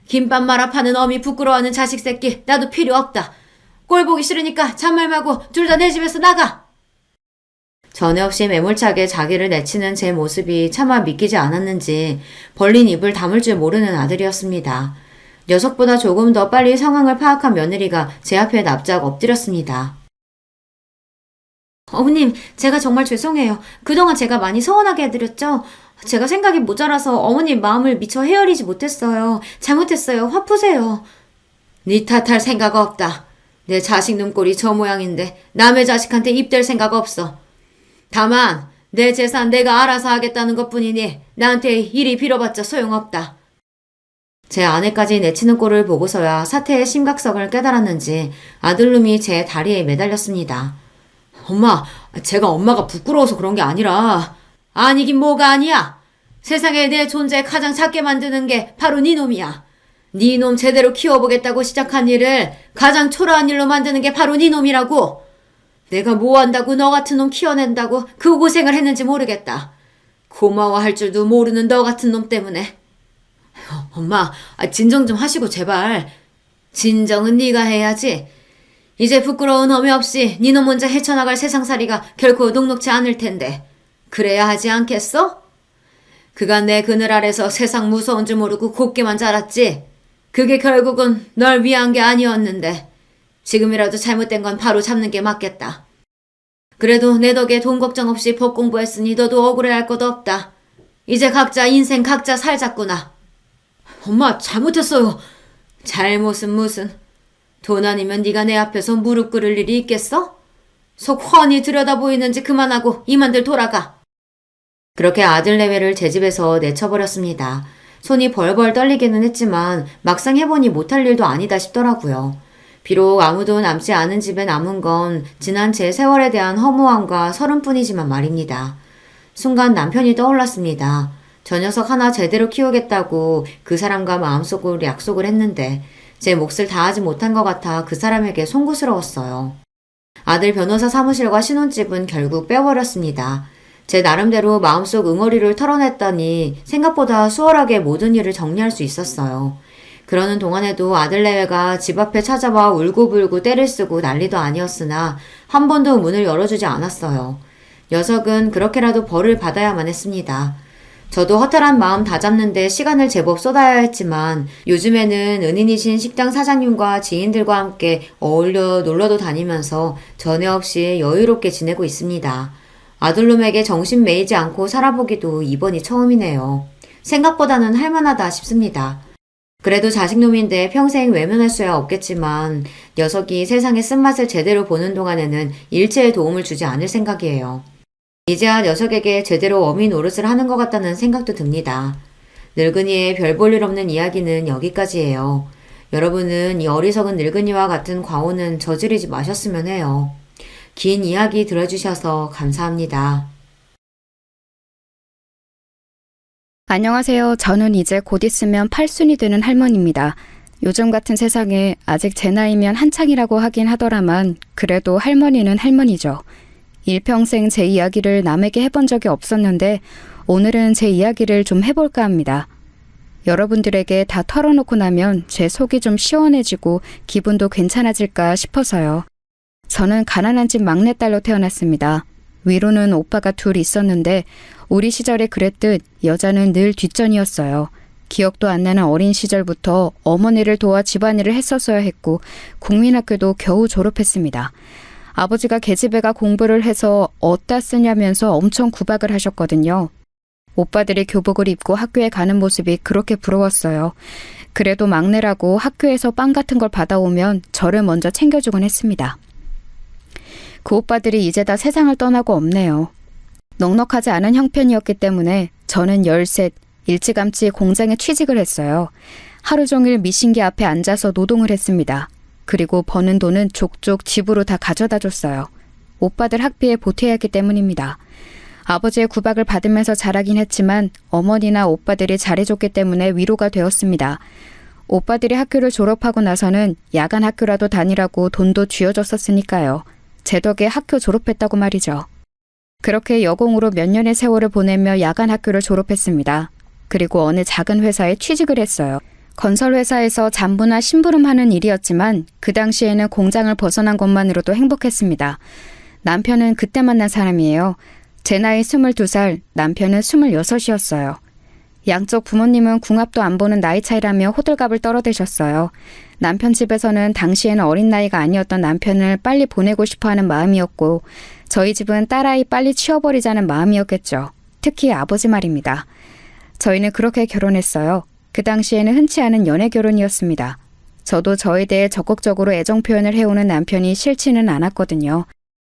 김밥 말아 파는 어미 부끄러워하는 자식 새끼 나도 필요 없다. 꼴 보기 싫으니까 잔말 말고 둘 다 내 집에서 나가. 전에 없이 매몰차게 자기를 내치는 제 모습이 차마 믿기지 않았는지 벌린 입을 다물 줄 모르는 아들이었습니다. 녀석보다 조금 더 빨리 상황을 파악한 며느리가 제 앞에 납작 엎드렸습니다. 어머님, 제가 정말 죄송해요. 그동안 제가 많이 서운하게 해드렸죠? 제가 생각이 모자라서 어머님 마음을 미처 헤아리지 못했어요. 잘못했어요. 화 푸세요. 네 탓할 생각 없다. 내 자식 눈꼴이 저 모양인데 남의 자식한테 입댈 생각 없어. 다만 내 재산 내가 알아서 하겠다는 것뿐이니 나한테 이리 빌어봤자 소용없다. 제 아내까지 내치는 꼴을 보고서야 사태의 심각성을 깨달았는지 아들놈이 제 다리에 매달렸습니다. 엄마, 제가 엄마가 부끄러워서 그런 게 아니라. 아니긴 뭐가 아니야. 세상에 내 존재 가장 작게 만드는 게 바로 네 놈이야. 네 놈 제대로 키워보겠다고 시작한 일을 가장 초라한 일로 만드는 게 바로 네 놈이라고. 내가 뭐 한다고 너 같은 놈 키워낸다고 그 고생을 했는지 모르겠다. 고마워할 줄도 모르는 너 같은 놈 때문에. 엄마, 진정 좀 하시고 제발. 진정은 네가 해야지. 이제 부끄러운 어미 없이 니놈 혼자 헤쳐나갈 세상살이가 결코 녹록지 않을 텐데 그래야 하지 않겠어? 그간 내 그늘 아래서 세상 무서운 줄 모르고 곱게만 자랐지. 그게 결국은 널 위한 게 아니었는데 지금이라도 잘못된 건 바로 잡는 게 맞겠다. 그래도 내 덕에 돈 걱정 없이 법 공부했으니 너도 억울해할 것도 없다. 이제 각자 인생 각자 살자꾸나. 엄마, 잘못했어요. 잘못은 무슨. 돈 아니면 네가 내 앞에서 무릎 꿇을 일이 있겠어? 속 훤히 들여다보이는지 그만하고 이만들 돌아가. 그렇게 아들 내외를 제 집에서 내쳐버렸습니다. 손이 벌벌 떨리기는 했지만 막상 해보니 못할 일도 아니다 싶더라고요. 비록 아무도 남지 않은 집에 남은 건 지난 제 세월에 대한 허무함과 서름뿐이지만 말입니다. 순간 남편이 떠올랐습니다. 저 녀석 하나 제대로 키우겠다고 그 사람과 마음속으로 약속을 했는데 제 몫을 다하지 못한 것 같아 그 사람에게 송구스러웠어요. 아들 변호사 사무실과 신혼집은 결국 빼버렸습니다. 제 나름대로 마음속 응어리를 털어냈더니 생각보다 수월하게 모든 일을 정리할 수 있었어요. 그러는 동안에도 아들 내외가 집 앞에 찾아와 울고불고 때를 쓰고 난리도 아니었으나 한 번도 문을 열어주지 않았어요. 녀석은 그렇게라도 벌을 받아야만 했습니다. 저도 허탈한 마음 다잡는데 시간을 제법 쏟아야 했지만 요즘에는 은인이신 식당 사장님과 지인들과 함께 어울려 놀러도 다니면서 전에 없이 여유롭게 지내고 있습니다. 아들놈에게 정신 매이지 않고 살아보기도 이번이 처음이네요. 생각보다는 할만하다 싶습니다. 그래도 자식놈인데 평생 외면할 수야 없겠지만 녀석이 세상의 쓴맛을 제대로 보는 동안에는 일체의 도움을 주지 않을 생각이에요. 이제야 녀석에게 제대로 어미 노릇을 하는 것 같다는 생각도 듭니다. 늙은이의 별 볼 일 없는 이야기는 여기까지예요. 여러분은 이 어리석은 늙은이와 같은 과오는 저지르지 마셨으면 해요. 긴 이야기 들어주셔서 감사합니다. 안녕하세요. 저는 이제 곧 있으면 8순이 되는 할머니입니다. 요즘 같은 세상에 아직 제 나이면 한창이라고 하긴 하더라만 그래도 할머니는 할머니죠. 일평생 제 이야기를 남에게 해본 적이 없었는데 오늘은 제 이야기를 좀 해볼까 합니다. 여러분들에게 다 털어놓고 나면 제 속이 좀 시원해지고 기분도 괜찮아질까 싶어서요. 저는 가난한 집 막내딸로 태어났습니다. 위로는 오빠가 둘 있었는데 우리 시절에 그랬듯 여자는 늘 뒷전이었어요. 기억도 안 나는 어린 시절부터 어머니를 도와 집안일을 했었어야 했고 국민학교도 겨우 졸업했습니다. 아버지가 계집애가 공부를 해서 어디다 쓰냐면서 엄청 구박을 하셨거든요. 오빠들이 교복을 입고 학교에 가는 모습이 그렇게 부러웠어요. 그래도 막내라고 학교에서 빵 같은 걸 받아오면 저를 먼저 챙겨주곤 했습니다. 그 오빠들이 이제 다 세상을 떠나고 없네요. 넉넉하지 않은 형편이었기 때문에 저는 13, 일찌감치 공장에 취직을 했어요. 하루 종일 미신기 앞에 앉아서 노동을 했습니다. 그리고 버는 돈은 족족 집으로 다 가져다 줬어요. 오빠들 학비에 보태야 했기 때문입니다. 아버지의 구박을 받으면서 자라긴 했지만 어머니나 오빠들이 잘해줬기 때문에 위로가 되었습니다. 오빠들이 학교를 졸업하고 나서는 야간 학교라도 다니라고 돈도 쥐어줬었으니까요. 제 덕에 학교 졸업했다고 말이죠. 그렇게 여공으로 몇 년의 세월을 보내며 야간 학교를 졸업했습니다. 그리고 어느 작은 회사에 취직을 했어요. 건설회사에서 잠부나 심부름하는 일이었지만 그 당시에는 공장을 벗어난 것만으로도 행복했습니다. 남편은 그때 만난 사람이에요. 제 나이 22살, 남편은 26이었어요. 양쪽 부모님은 궁합도 안 보는 나이 차이라며 호들갑을 떨어대셨어요. 남편 집에서는 당시에는 어린 나이가 아니었던 남편을 빨리 보내고 싶어하는 마음이었고 저희 집은 딸아이 빨리 치워버리자는 마음이었겠죠. 특히 아버지 말입니다. 저희는 그렇게 결혼했어요. 그 당시에는 흔치 않은 연애 결혼이었습니다. 저도 저에 대해 적극적으로 애정 표현을 해오는 남편이 싫지는 않았거든요.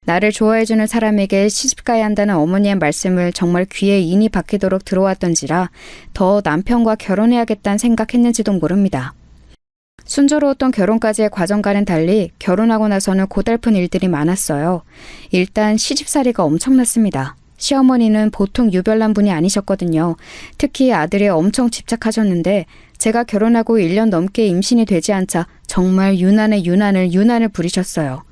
나를 좋아해주는 사람에게 시집가야 한다는 어머니의 말씀을 정말 귀에 인이 박히도록 들어왔던지라 더 남편과 결혼해야겠다는 생각했는지도 모릅니다. 순조로웠던 결혼까지의 과정과는 달리 결혼하고 나서는 고달픈 일들이 많았어요. 일단 시집살이가 엄청났습니다. 시어머니는 보통 유별난 분이 아니셨거든요. 특히 아들에 엄청 집착하셨는데 제가 결혼하고 1년 넘게 임신이 되지 않자 정말 유난을 부리셨어요.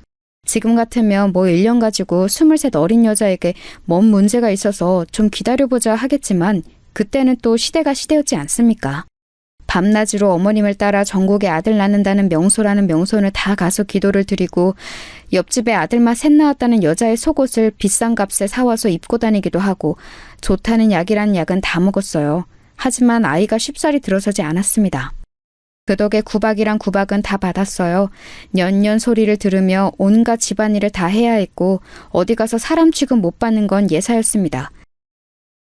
지금 같으면 뭐 1년 가지고 23 어린 여자에게 뭔 문제가 있어서 좀 기다려보자 하겠지만 그때는 또 시대가 시대였지 않습니까? 밤낮으로 어머님을 따라 전국에 아들 낳는다는 명소라는 명소는 다 가서 기도를 드리고 옆집에 아들만 셋 낳았다는 여자의 속옷을 비싼 값에 사와서 입고 다니기도 하고 좋다는 약이란 약은 다 먹었어요. 하지만 아이가 쉽사리 들어서지 않았습니다. 그 덕에 구박이란 구박은 다 받았어요. 년년 소리를 들으며 온갖 집안일을 다 해야 했고 어디 가서 사람 취급 못 받는 건 예사였습니다.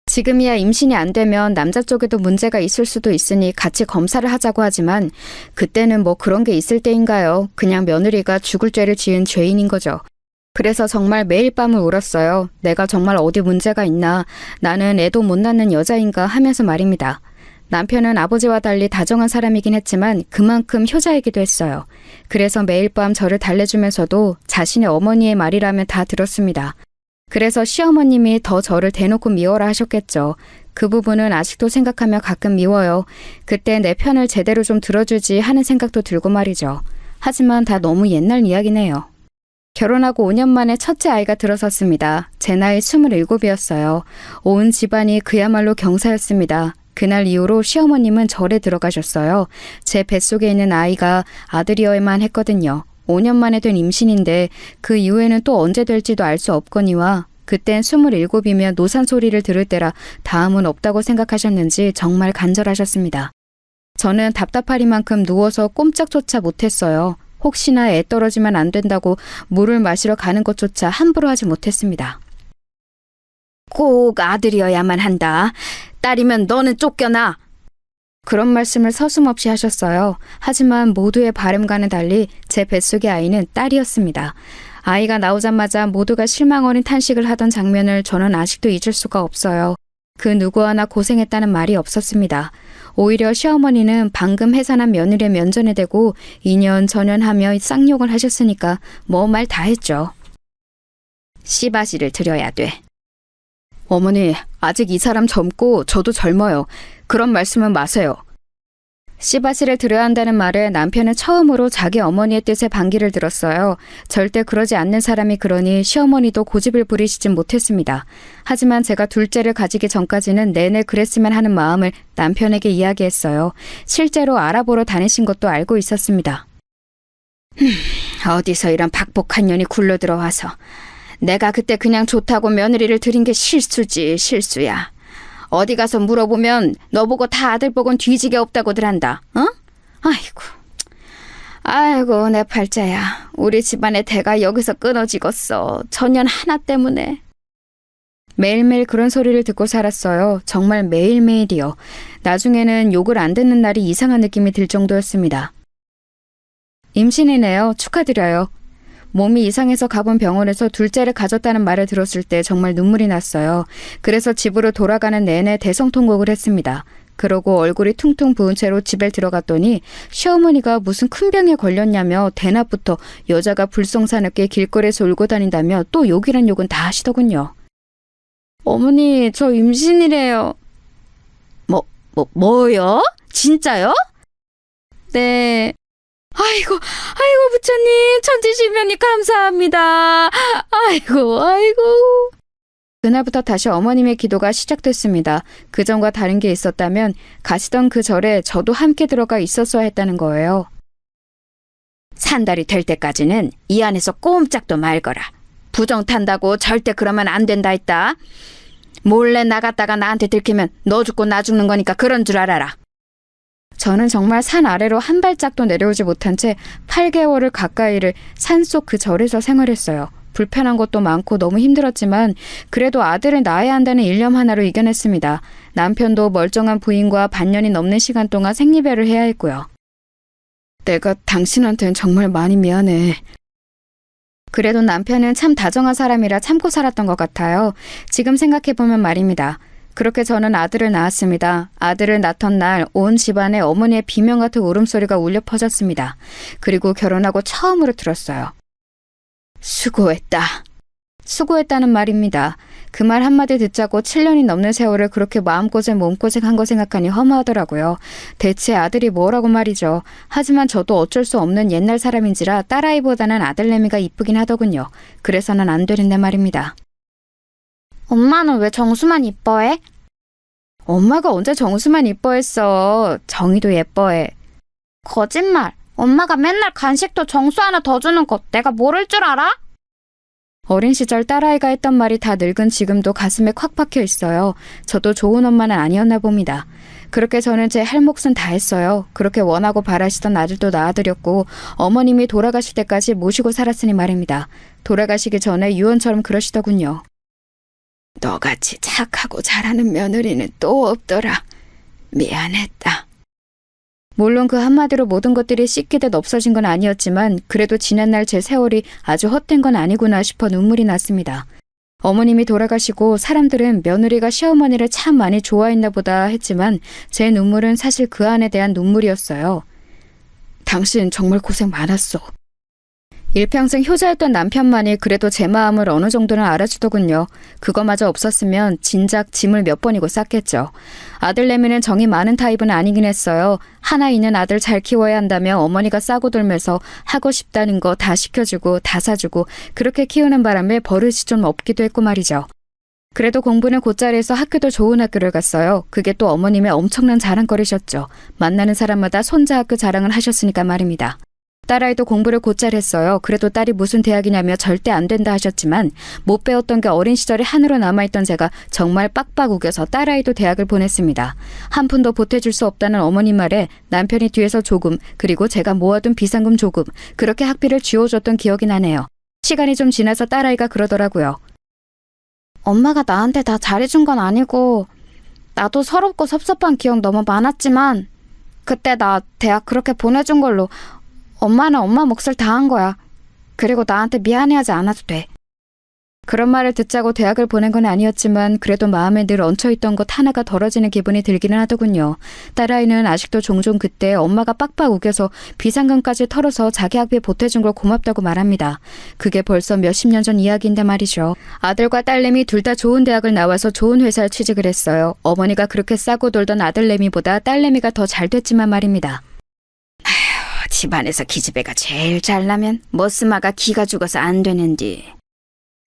지금이야 임신이 안 되면 남자 쪽에도 문제가 있을 수도 있으니 같이 검사를 하자고 하지만 그때는 뭐 그런 게 있을 때인가요? 그냥 며느리가 죽을 죄를 지은 죄인인 거죠. 그래서 정말 매일 밤을 울었어요. 내가 정말 어디 문제가 있나, 나는 애도 못 낳는 여자인가 하면서 말입니다. 남편은 아버지와 달리 다정한 사람이긴 했지만 그만큼 효자이기도 했어요. 그래서 매일 밤 저를 달래주면서도 자신의 어머니의 말이라면 다 들었습니다. 그래서 시어머님이 더 저를 대놓고 미워라 하셨겠죠. 그 부분은 아직도 생각하며 가끔 미워요. 그때 내 편을 제대로 좀 들어주지 하는 생각도 들고 말이죠. 하지만 다 너무 옛날 이야기네요. 결혼하고 5년 만에 첫째 아이가 들어섰습니다. 제 나이 27이었어요. 온 집안이 그야말로 경사였습니다. 그날 이후로 시어머님은 절에 들어가셨어요. 제 뱃속에 있는 아이가 아들이어야만 했거든요. 5년 만에 된 임신인데 그 이후에는 또 언제 될지도 알 수 없거니와 그땐 27이면 노산 소리를 들을 때라 다음은 없다고 생각하셨는지 정말 간절하셨습니다. 저는 답답하리만큼 누워서 꼼짝조차 못했어요. 혹시나 애 떨어지면 안 된다고 물을 마시러 가는 것조차 함부로 하지 못했습니다. 꼭 아들이어야만 한다. 딸이면 너는 쫓겨나. 그런 말씀을 서슴없이 하셨어요. 하지만 모두의 바람과는 달리 제 뱃속의 아이는 딸이었습니다. 아이가 나오자마자 모두가 실망 어린 탄식을 하던 장면을 저는 아직도 잊을 수가 없어요. 그 누구 하나 고생했다는 말이 없었습니다. 오히려 시어머니는 방금 해산한 며느리의 면전에 대고 2년 전연하며 쌍욕을 하셨으니까 뭐 말 다 했죠. 씨바지를 드려야 돼. 어머니, 아직 이 사람 젊고 저도 젊어요. 그런 말씀은 마세요. 씨바지를 드려야 한다는 말에 남편은 처음으로 자기 어머니의 뜻에 반기를 들었어요. 절대 그러지 않는 사람이 그러니 시어머니도 고집을 부리시진 못했습니다. 하지만 제가 둘째를 가지기 전까지는 내내 그랬으면 하는 마음을 남편에게 이야기했어요. 실제로 알아보러 다니신 것도 알고 있었습니다. 어디서 이런 박복한 년이 굴러들어와서 내가 그때 그냥 좋다고 며느리를 들인 게 실수지, 실수야. 어디 가서 물어보면 너보고 다 아들 복은 뒤지게 없다고들 한다. 어? 아이고 내 팔자야. 우리 집안의 대가 여기서 끊어지겠어. 전년 하나 때문에. 매일매일 그런 소리를 듣고 살았어요. 정말 매일매일이요. 나중에는 욕을 안 듣는 날이 이상한 느낌이 들 정도였습니다. 임신이네요. 축하드려요. 몸이 이상해서 가본 병원에서 둘째를 가졌다는 말을 들었을 때 정말 눈물이 났어요. 그래서 집으로 돌아가는 내내 대성통곡을 했습니다. 그러고 얼굴이 퉁퉁 부은 채로 집에 들어갔더니 시어머니가 무슨 큰 병에 걸렸냐며 대낮부터 여자가 불성사납게 길거리에서 울고 다닌다며 또 욕이란 욕은 다 하시더군요. 어머니, 저 임신이래요. 뭐요? 진짜요? 네. 아이고 부처님 천지시면이 감사합니다. 아이고. 그날부터 다시 어머님의 기도가 시작됐습니다. 그전과 다른 게 있었다면 가시던 그 절에 저도 함께 들어가 있었어야 했다는 거예요. 산달이 될 때까지는 이 안에서 꼼짝도 말거라. 부정 탄다고 절대 그러면 안 된다 했다. 몰래 나갔다가 나한테 들키면 너 죽고 나 죽는 거니까 그런 줄 알아라. 저는 정말 산 아래로 한 발짝도 내려오지 못한 채 8개월을 가까이를 산속 그 절에서 생활했어요. 불편한 것도 많고 너무 힘들었지만 그래도 아들을 낳아야 한다는 일념 하나로 이겨냈습니다. 남편도 멀쩡한 부인과 반년이 넘는 시간 동안 생리배를 해야 했고요. 내가 당신한테는 정말 많이 미안해. 그래도 남편은 참 다정한 사람이라 참고 살았던 것 같아요. 지금 생각해보면 말입니다. 그렇게 저는 아들을 낳았습니다. 아들을 낳던 날 온 집안에 어머니의 비명 같은 울음소리가 울려 퍼졌습니다. 그리고 결혼하고 처음으로 들었어요. 수고했다. 수고했다는 말입니다. 그 말 한마디 듣자고 7년이 넘는 세월을 그렇게 마음고생 몸고생한 거 생각하니 허무하더라고요. 대체 아들이 뭐라고 말이죠. 하지만 저도 어쩔 수 없는 옛날 사람인지라 딸아이보다는 아들내미가 이쁘긴 하더군요. 그래서는 안 되는데 말입니다. 엄마는 왜 정수만 이뻐해? 엄마가 언제 정수만 이뻐했어. 정이도 예뻐해. 거짓말. 엄마가 맨날 간식도 정수 하나 더 주는 거 내가 모를 줄 알아? 어린 시절 딸아이가 했던 말이 다 늙은 지금도 가슴에 콱 박혀 있어요. 저도 좋은 엄마는 아니었나 봅니다. 그렇게 저는 제 할 몫은 다 했어요. 그렇게 원하고 바라시던 아들도 낳아드렸고 어머님이 돌아가실 때까지 모시고 살았으니 말입니다. 돌아가시기 전에 유언처럼 그러시더군요. 너같이 착하고 잘하는 며느리는 또 없더라. 미안했다. 물론 그 한마디로 모든 것들이 씻기듯 없어진 건 아니었지만 그래도 지난날 제 세월이 아주 헛된 건 아니구나 싶어 눈물이 났습니다. 어머님이 돌아가시고 사람들은 며느리가 시어머니를 참 많이 좋아했나 보다 했지만 제 눈물은 사실 그 안에 대한 눈물이었어요. 당신 정말 고생 많았어. 일평생 효자였던 남편만이 그래도 제 마음을 어느 정도는 알아주더군요. 그거마저 없었으면 진작 짐을 몇 번이고 쌌겠죠. 아들내미는 정이 많은 타입은 아니긴 했어요. 하나 있는 아들 잘 키워야 한다며 어머니가 싸고 돌면서 하고 싶다는 거 다 시켜주고 다 사주고 그렇게 키우는 바람에 버릇이 좀 없기도 했고 말이죠. 그래도 공부는 곧잘 해서 학교도 좋은 학교를 갔어요. 그게 또 어머님의 엄청난 자랑거리셨죠. 만나는 사람마다 손자 학교 자랑을 하셨으니까 말입니다. 딸아이도 공부를 곧잘 했어요. 그래도 딸이 무슨 대학이냐며 절대 안 된다 하셨지만 못 배웠던 게 어린 시절에 한으로 남아있던 제가 정말 빡빡 우겨서 딸아이도 대학을 보냈습니다. 한 푼도 보태줄 수 없다는 어머님 말에 남편이 뒤에서 조금 그리고 제가 모아둔 비상금 조금 그렇게 학비를 쥐어줬던 기억이 나네요. 시간이 좀 지나서 딸아이가 그러더라고요. 엄마가 나한테 다 잘해준 건 아니고 나도 서럽고 섭섭한 기억 너무 많았지만 그때 나 대학 그렇게 보내준 걸로 엄마는 엄마 몫을 다 한 거야. 그리고 나한테 미안해하지 않아도 돼. 그런 말을 듣자고 대학을 보낸 건 아니었지만 그래도 마음에 늘 얹혀있던 것 하나가 덜어지는 기분이 들기는 하더군요. 딸아이는 아직도 종종 그때 엄마가 빡빡 우겨서 비상금까지 털어서 자기 학비에 보태준 걸 고맙다고 말합니다. 그게 벌써 몇십 년 전 이야기인데 말이죠. 아들과 딸내미 둘 다 좋은 대학을 나와서 좋은 회사에 취직을 했어요. 어머니가 그렇게 싸고 돌던 아들내미보다 딸내미가 더 잘 됐지만 말입니다. 집안에서 기집애가 제일 잘나면 머스마가 기가 죽어서 안 되는디.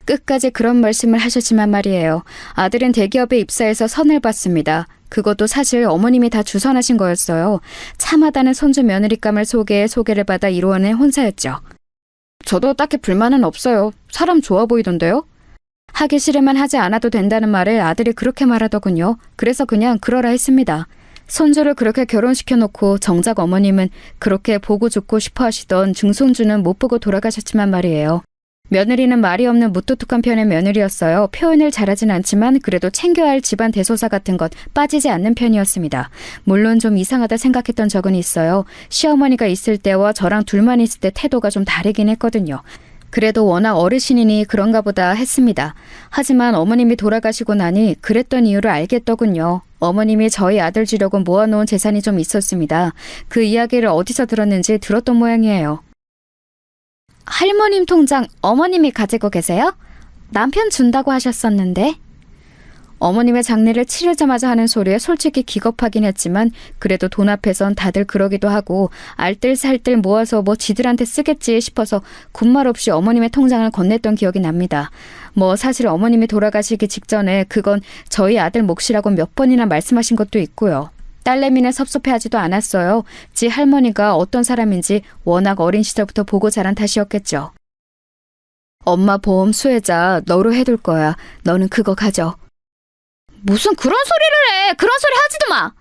끝까지 그런 말씀을 하셨지만 말이에요. 아들은 대기업에 입사해서 선을 받습니다. 그것도 사실 어머님이 다 주선하신 거였어요. 참하다는 손주 며느리감을 속에 소개를 받아 이루어낸 혼사였죠. 저도 딱히 불만은 없어요. 사람 좋아 보이던데요? 하기 싫으면 하지 않아도 된다는 말을 아들이 그렇게 말하더군요. 그래서 그냥 그러라 했습니다. 손주를 그렇게 결혼시켜놓고 정작 어머님은 그렇게 보고 죽고 싶어 하시던 증손주는 못 보고 돌아가셨지만 말이에요. 며느리는 말이 없는 무뚝뚝한 편의 며느리였어요. 표현을 잘하진 않지만 그래도 챙겨야 할 집안 대소사 같은 것 빠지지 않는 편이었습니다. 물론 좀 이상하다 생각했던 적은 있어요. 시어머니가 있을 때와 저랑 둘만 있을 때 태도가 좀 다르긴 했거든요. 그래도 워낙 어르신이니 그런가 보다 했습니다. 하지만 어머님이 돌아가시고 나니 그랬던 이유를 알겠더군요. 어머님이 저희 아들 주려고 모아놓은 재산이 좀 있었습니다. 그 이야기를 어디서 들었는지 들었던 모양이에요. 할머님 통장 어머님이 가지고 계세요? 남편 준다고 하셨었는데. 어머님의 장례를 치르자마자 하는 소리에 솔직히 기겁하긴 했지만 그래도 돈 앞에선 다들 그러기도 하고 알뜰살뜰 모아서 뭐 지들한테 쓰겠지 싶어서 군말 없이 어머님의 통장을 건넸던 기억이 납니다. 뭐 사실 어머님이 돌아가시기 직전에 그건 저희 아들 몫이라고 몇 번이나 말씀하신 것도 있고요. 딸내미는 섭섭해하지도 않았어요. 지 할머니가 어떤 사람인지 워낙 어린 시절부터 보고 자란 탓이었겠죠. 엄마 보험 수혜자 너로 해둘 거야. 너는 그거 가져. 무슨 그런 소리를 해! 그런 소리 하지도 마!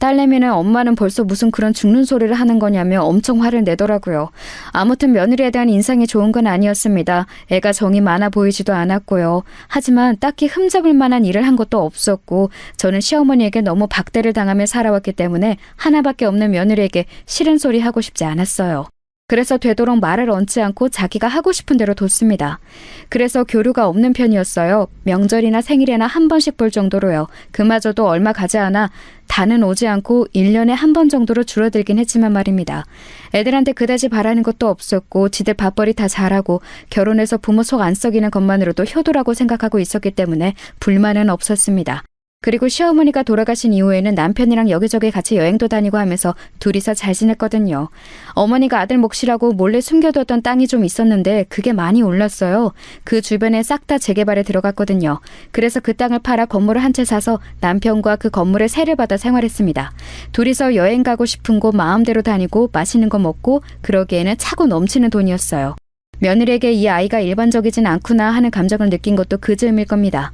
딸내미는 엄마는 벌써 무슨 그런 죽는 소리를 하는 거냐며 엄청 화를 내더라고요. 아무튼 며느리에 대한 인상이 좋은 건 아니었습니다. 애가 정이 많아 보이지도 않았고요. 하지만 딱히 흠잡을 만한 일을 한 것도 없었고 저는 시어머니에게 너무 박대를 당하며 살아왔기 때문에 하나밖에 없는 며느리에게 싫은 소리 하고 싶지 않았어요. 그래서 되도록 말을 얹지 않고 자기가 하고 싶은 대로 뒀습니다. 그래서 교류가 없는 편이었어요. 명절이나 생일에나 한 번씩 볼 정도로요. 그마저도 얼마 가지 않아 다는 오지 않고 1년에 한 번 정도로 줄어들긴 했지만 말입니다. 애들한테 그다지 바라는 것도 없었고 지들 밥벌이 다 잘하고 결혼해서 부모 속 안 썩이는 것만으로도 효도라고 생각하고 있었기 때문에 불만은 없었습니다. 그리고 시어머니가 돌아가신 이후에는 남편이랑 여기저기 같이 여행도 다니고 하면서 둘이서 잘 지냈거든요. 어머니가 아들 몫이라고 몰래 숨겨두었던 땅이 좀 있었는데 그게 많이 올랐어요. 그 주변에 싹 다 재개발에 들어갔거든요. 그래서 그 땅을 팔아 건물을 한 채 사서 남편과 그 건물에 세를 받아 생활했습니다. 둘이서 여행 가고 싶은 곳 마음대로 다니고 맛있는 거 먹고 그러기에는 차고 넘치는 돈이었어요. 며느리에게 이 아이가 일반적이진 않구나 하는 감정을 느낀 것도 그 즈음일 겁니다.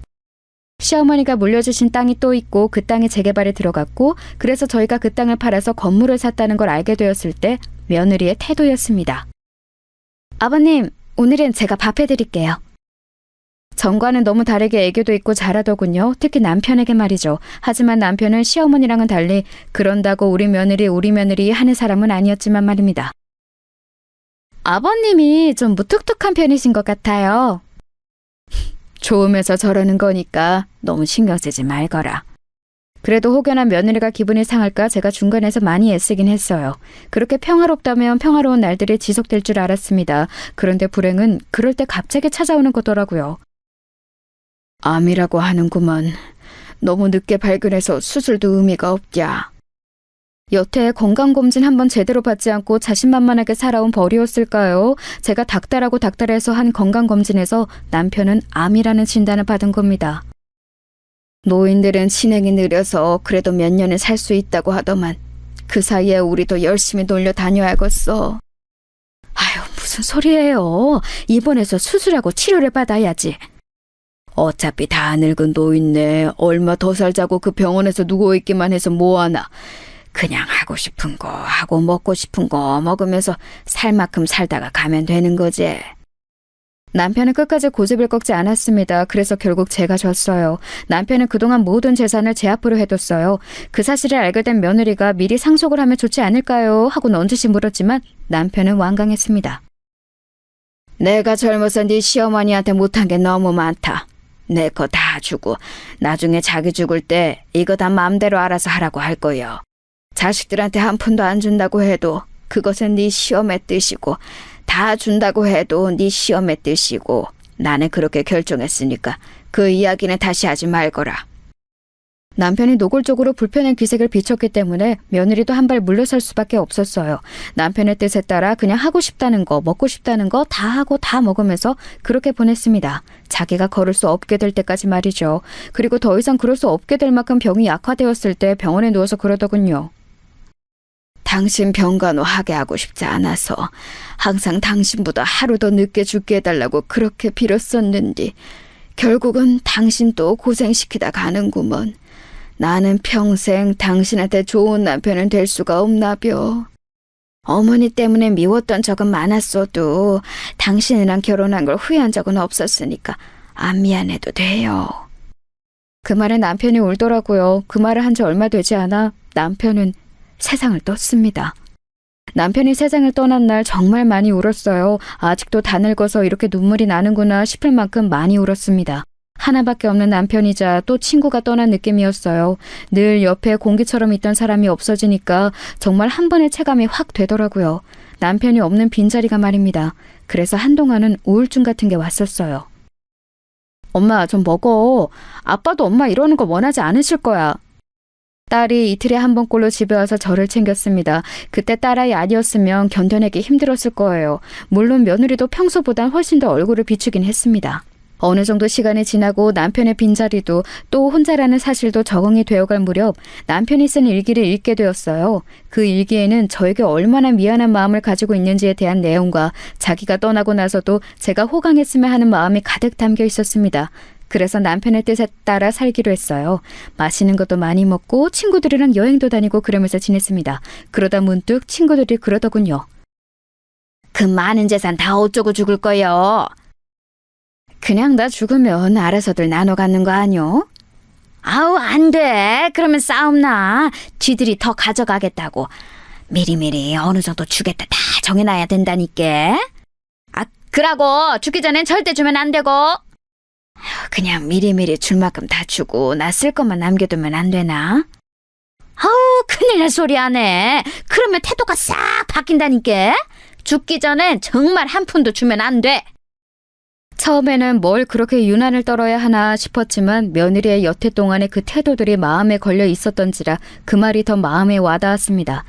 시어머니가 물려주신 땅이 또 있고 그 땅이 재개발에 들어갔고 그래서 저희가 그 땅을 팔아서 건물을 샀다는 걸 알게 되었을 때 며느리의 태도였습니다. 아버님, 오늘은 제가 밥 해드릴게요. 전과는 너무 다르게 애교도 있고 잘하더군요. 특히 남편에게 말이죠. 하지만 남편은 시어머니랑은 달리 그런다고 우리 며느리 하는 사람은 아니었지만 말입니다. 아버님이 좀 무뚝뚝한 편이신 것 같아요. 좋으면서 저러는 거니까 너무 신경 쓰지 말거라. 그래도 혹여나 며느리가 기분이 상할까 제가 중간에서 많이 애쓰긴 했어요. 그렇게 평화롭다면 평화로운 날들이 지속될 줄 알았습니다. 그런데 불행은 그럴 때 갑자기 찾아오는 거더라고요. 암이라고 하는구먼. 너무 늦게 발견해서 수술도 의미가 없냐. 여태 건강검진 한번 제대로 받지 않고 자신만만하게 살아온 벌이었을까요? 제가 닥달해서 한 건강검진에서 남편은 암이라는 진단을 받은 겁니다. 노인들은 진행이 느려서 그래도 몇 년은 살 수 있다고 하더만 그 사이에 우리도 열심히 놀려 다녀야겠어. 아유, 무슨 소리예요. 입원해서 수술하고 치료를 받아야지. 어차피 다 늙은 노인네. 얼마 더 살자고 그 병원에서 누워있기만 해서 뭐하나. 그냥 하고 싶은 거 하고 먹고 싶은 거 먹으면서 살 만큼 살다가 가면 되는 거지. 남편은 끝까지 고집을 꺾지 않았습니다. 그래서 결국 제가 졌어요. 남편은 그동안 모든 재산을 제 앞으로 해뒀어요. 그 사실을 알게 된 며느리가 미리 상속을 하면 좋지 않을까요? 하고 넌지시 물었지만 남편은 완강했습니다. 내가 젊어서 네 시어머니한테 못한 게 너무 많다. 내 거 다 주고 나중에 자기 죽을 때 이거 다 마음대로 알아서 하라고 할 거요. 자식들한테 한 푼도 안 준다고 해도 그것은 네 시험의 뜻이고 다 준다고 해도 네 시험의 뜻이고 나는 그렇게 결정했으니까 그 이야기는 다시 하지 말거라. 남편이 노골적으로 불편한 기색을 비췄기 때문에 며느리도 한 발 물러설 수밖에 없었어요. 남편의 뜻에 따라 그냥 하고 싶다는 거, 먹고 싶다는 거 다 하고 다 먹으면서 그렇게 보냈습니다. 자기가 걸을 수 없게 될 때까지 말이죠. 그리고 더 이상 그럴 수 없게 될 만큼 병이 약화되었을 때 병원에 누워서 그러더군요. 당신 병간호 하게 하고 싶지 않아서 항상 당신보다 하루 더 늦게 죽게 해달라고 그렇게 빌었었는데 결국은 당신 또 고생시키다 가는구먼. 나는 평생 당신한테 좋은 남편은 될 수가 없나벼. 어머니 때문에 미웠던 적은 많았어도 당신이랑 결혼한 걸 후회한 적은 없었으니까 안 미안해도 돼요. 그 말에 남편이 울더라고요. 그 말을 한 지 얼마 되지 않아 남편은 세상을 떴습니다. 남편이 세상을 떠난 날 정말 많이 울었어요. 아직도 다 늙어서 이렇게 눈물이 나는구나 싶을 만큼 많이 울었습니다. 하나밖에 없는 남편이자 또 친구가 떠난 느낌이었어요. 늘 옆에 공기처럼 있던 사람이 없어지니까 정말 한 번의 체감이 확 되더라고요. 남편이 없는 빈자리가 말입니다. 그래서 한동안은 우울증 같은 게 왔었어요. 엄마, 좀 먹어. 아빠도 엄마 이러는 거 원하지 않으실 거야. 딸이 이틀에 한 번꼴로 집에 와서 저를 챙겼습니다. 그때 딸아이 아니었으면 견뎌내기 힘들었을 거예요. 물론 며느리도 평소보단 훨씬 더 얼굴을 비추긴 했습니다. 어느 정도 시간이 지나고 남편의 빈자리도 또 혼자라는 사실도 적응이 되어갈 무렵 남편이 쓴 일기를 읽게 되었어요. 그 일기에는 저에게 얼마나 미안한 마음을 가지고 있는지에 대한 내용과 자기가 떠나고 나서도 제가 호강했으면 하는 마음이 가득 담겨 있었습니다. 그래서 남편의 뜻에 따라 살기로 했어요. 맛있는 것도 많이 먹고 친구들이랑 여행도 다니고 그러면서 지냈습니다. 그러다 문득 친구들이 그러더군요. 그 많은 재산 다 어쩌고 죽을 거요? 그냥 나 죽으면 알아서들 나눠 갖는 거 아니요? 아우, 안 돼. 그러면 싸움 나. 쥐들이 더 가져가겠다고. 미리미리 어느 정도 주겠다 다 정해놔야 된다니까. 아, 그러고 죽기 전엔 절대 주면 안 되고. 그냥 미리미리 줄 만큼 다 주고 나 쓸 것만 남겨두면 안 되나? 아우, 큰일 날 소리 하네. 그러면 태도가 싹 바뀐다니까. 죽기 전엔 정말 한 푼도 주면 안 돼. 처음에는 뭘 그렇게 유난을 떨어야 하나 싶었지만 며느리의 여태 동안의 그 태도들이 마음에 걸려 있었던지라 그 말이 더 마음에 와닿았습니다.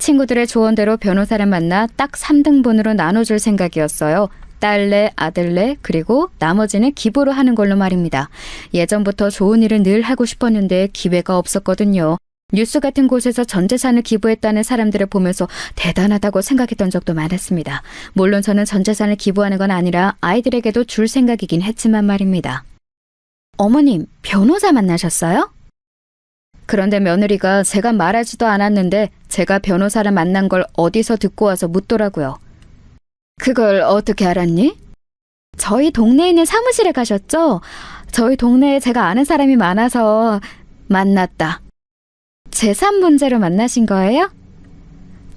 친구들의 조언대로 변호사를 만나 딱 3등분으로 나눠줄 생각이었어요. 딸내, 아들내, 그리고 나머지는 기부로 하는 걸로 말입니다. 예전부터 좋은 일을 늘 하고 싶었는데 기회가 없었거든요. 뉴스 같은 곳에서 전 재산을 기부했다는 사람들을 보면서 대단하다고 생각했던 적도 많았습니다. 물론 저는 전 재산을 기부하는 건 아니라 아이들에게도 줄 생각이긴 했지만 말입니다. 어머님, 변호사 만나셨어요? 그런데 며느리가 제가 말하지도 않았는데 제가 변호사를 만난 걸 어디서 듣고 와서 묻더라고요. 그걸 어떻게 알았니? 저희 동네에 있는 사무실에 가셨죠? 저희 동네에 제가 아는 사람이 많아서 만났다. 재산 문제로 만나신 거예요?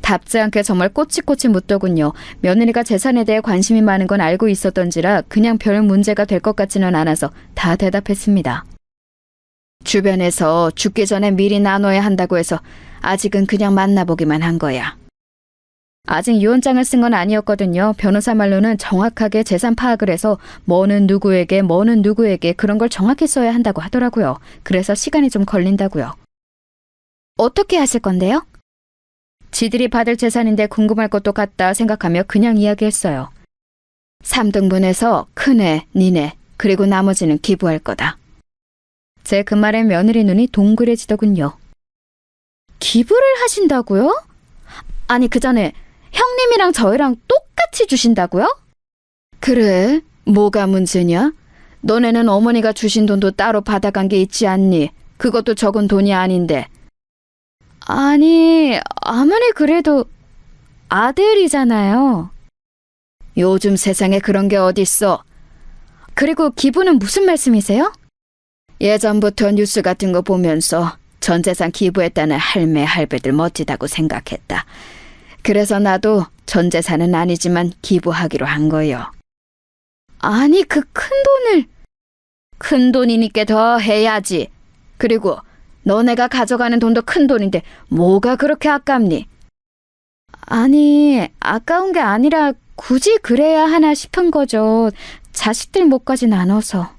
답지 않게 정말 꼬치꼬치 묻더군요. 며느리가 재산에 대해 관심이 많은 건 알고 있었던지라 그냥 별 문제가 될 것 같지는 않아서 다 대답했습니다. 주변에서 죽기 전에 미리 나눠야 한다고 해서 아직은 그냥 만나보기만 한 거야. 아직 유언장을 쓴 건 아니었거든요. 변호사 말로는 정확하게 재산 파악을 해서 뭐는 누구에게 그런 걸 정확히 써야 한다고 하더라고요. 그래서 시간이 좀 걸린다고요. 어떻게 하실 건데요? 지들이 받을 재산인데 궁금할 것도 같다 생각하며 그냥 이야기했어요. 3등분해서 큰애, 니네, 그리고 나머지는 기부할 거다. 제 그 말에 며느리 눈이 동그래지더군요. 기부를 하신다고요? 아니 그 전에 형님이랑 저희랑 똑같이 주신다고요? 그래, 뭐가 문제냐? 너네는 어머니가 주신 돈도 따로 받아간 게 있지 않니? 그것도 적은 돈이 아닌데. 아니, 아무리 그래도 아들이잖아요. 요즘 세상에 그런 게 어딨어. 그리고 기부는 무슨 말씀이세요? 예전부터 뉴스 같은 거 보면서 전 재산 기부했다는 할매, 할배들 멋지다고 생각했다. 그래서 나도 전 재산은 아니지만 기부하기로 한 거요. 아니, 그 큰 돈이니까 더 해야지. 그리고 너네가 가져가는 돈도 큰 돈인데 뭐가 그렇게 아깝니? 아니, 아까운 게 아니라 굳이 그래야 하나 싶은 거죠. 자식들 몫까지 나눠서.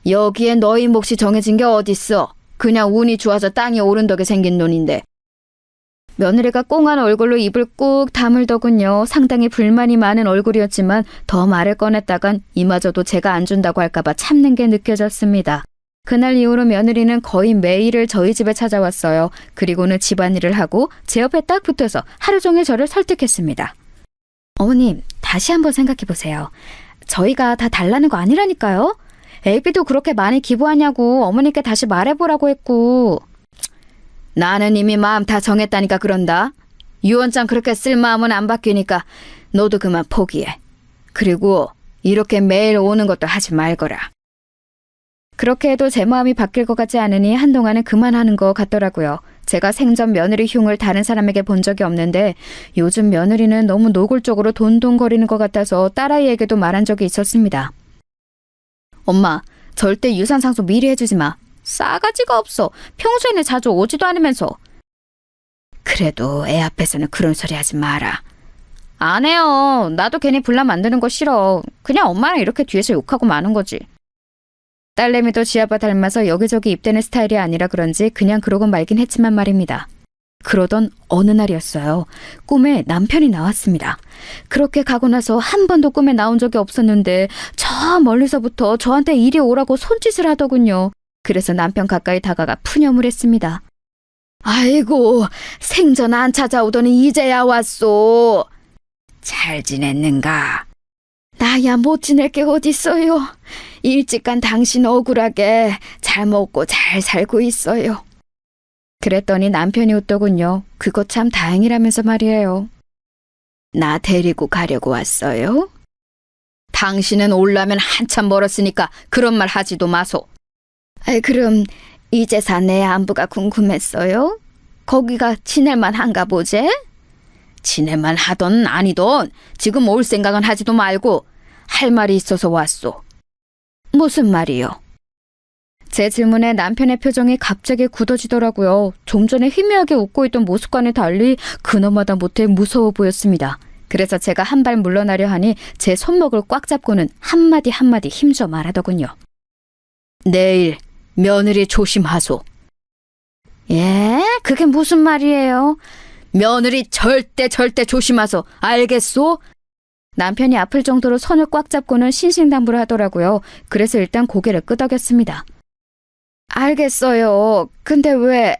여기에 너희 몫이 정해진 게 어딨어. 그냥 운이 좋아서 땅이 오른 덕에 생긴 돈인데. 며느리가 꽁한 얼굴로 입을 꾹 다물더군요. 상당히 불만이 많은 얼굴이었지만 더 말을 꺼냈다간 이마저도 제가 안 준다고 할까봐 참는 게 느껴졌습니다. 그날 이후로 며느리는 거의 매일을 저희 집에 찾아왔어요. 그리고는 집안일을 하고 제 옆에 딱 붙어서 하루 종일 저를 설득했습니다. 어머님, 다시 한번 생각해 보세요. 저희가 다 달라는 거 아니라니까요. 애비도 그렇게 많이 기부하냐고 어머니께 다시 말해보라고 했고. 나는 이미 마음 다 정했다니까 그런다. 유언장 그렇게 쓸 마음은 안 바뀌니까 너도 그만 포기해. 그리고 이렇게 매일 오는 것도 하지 말거라. 그렇게 해도 제 마음이 바뀔 것 같지 않으니 한동안은 그만하는 것 같더라고요. 제가 생전 며느리 흉을 다른 사람에게 본 적이 없는데 요즘 며느리는 너무 노골적으로 돈돈거리는 것 같아서 딸아이에게도 말한 적이 있었습니다. 엄마, 절대 유산상속 미리 해주지 마. 싸가지가 없어. 평소에는 자주 오지도 않으면서. 그래도 애 앞에서는 그런 소리 하지 마라. 안 해요. 나도 괜히 분란 만드는 거 싫어. 그냥 엄마랑 이렇게 뒤에서 욕하고 마는 거지. 딸내미도 지아빠 닮아서 여기저기 입대는 스타일이 아니라 그런지 그냥 그러고 말긴 했지만 말입니다. 그러던 어느 날이었어요. 꿈에 남편이 나왔습니다. 그렇게 가고 나서 한 번도 꿈에 나온 적이 없었는데 저 멀리서부터 저한테 이리 오라고 손짓을 하더군요. 그래서 남편 가까이 다가가 푸념을 했습니다. 아이고, 생전 안 찾아오더니 이제야 왔소. 잘 지냈는가? 나야 못 지낼 게 어딨어요. 일찍 간 당신 억울하게 잘 먹고 잘 살고 있어요. 그랬더니 남편이 웃더군요. 그거 참 다행이라면서 말이에요. 나 데리고 가려고 왔어요? 당신은 올라면 한참 멀었으니까 그런 말 하지도 마소. 그럼 이제사 내 안부가 궁금했어요? 거기가 지낼만 한가 보제? 지낼만 하던 아니던 지금 올 생각은 하지도 말고 할 말이 있어서 왔소. 무슨 말이요? 제 질문에 남편의 표정이 갑자기 굳어지더라고요. 좀 전에 희미하게 웃고 있던 모습과는 달리 그놈마다 못해 무서워 보였습니다. 그래서 제가 한 발 물러나려 하니 제 손목을 꽉 잡고는 한마디 한마디 힘줘 말하더군요. 내일 며느리 조심하소. 예? 그게 무슨 말이에요? 며느리 절대 조심하소. 알겠소? 남편이 아플 정도로 손을 꽉 잡고는 신신당부를 하더라고요. 그래서 일단 고개를 끄덕였습니다. 알겠어요. 근데 왜...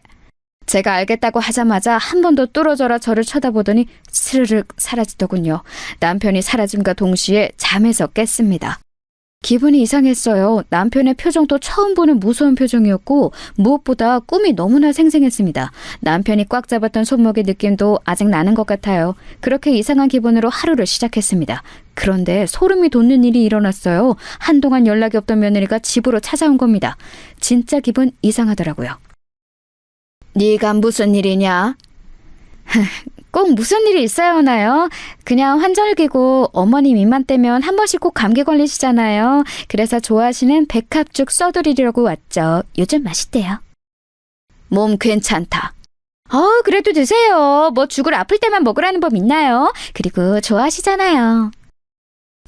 제가 알겠다고 하자마자 한 번 더 뚫어져라 저를 쳐다보더니 스르륵 사라지더군요. 남편이 사라짐과 동시에 잠에서 깼습니다. 기분이 이상했어요. 남편의 표정도 처음 보는 무서운 표정이었고 무엇보다 꿈이 너무나 생생했습니다. 남편이 꽉 잡았던 손목의 느낌도 아직 나는 것 같아요. 그렇게 이상한 기분으로 하루를 시작했습니다. 그런데 소름이 돋는 일이 일어났어요. 한동안 연락이 없던 며느리가 집으로 찾아온 겁니다. 진짜 기분 이상하더라고요. 네가 무슨 일이냐? 꼭 무슨 일이 있어야 하나요? 그냥 환절기고 어머님 입만 떼면 한 번씩 꼭 감기 걸리시잖아요. 그래서 좋아하시는 백합죽 써드리려고 왔죠. 요즘 맛있대요. 몸 괜찮다. 그래도 드세요. 뭐 죽을 아플 때만 먹으라는 법 있나요? 그리고 좋아하시잖아요.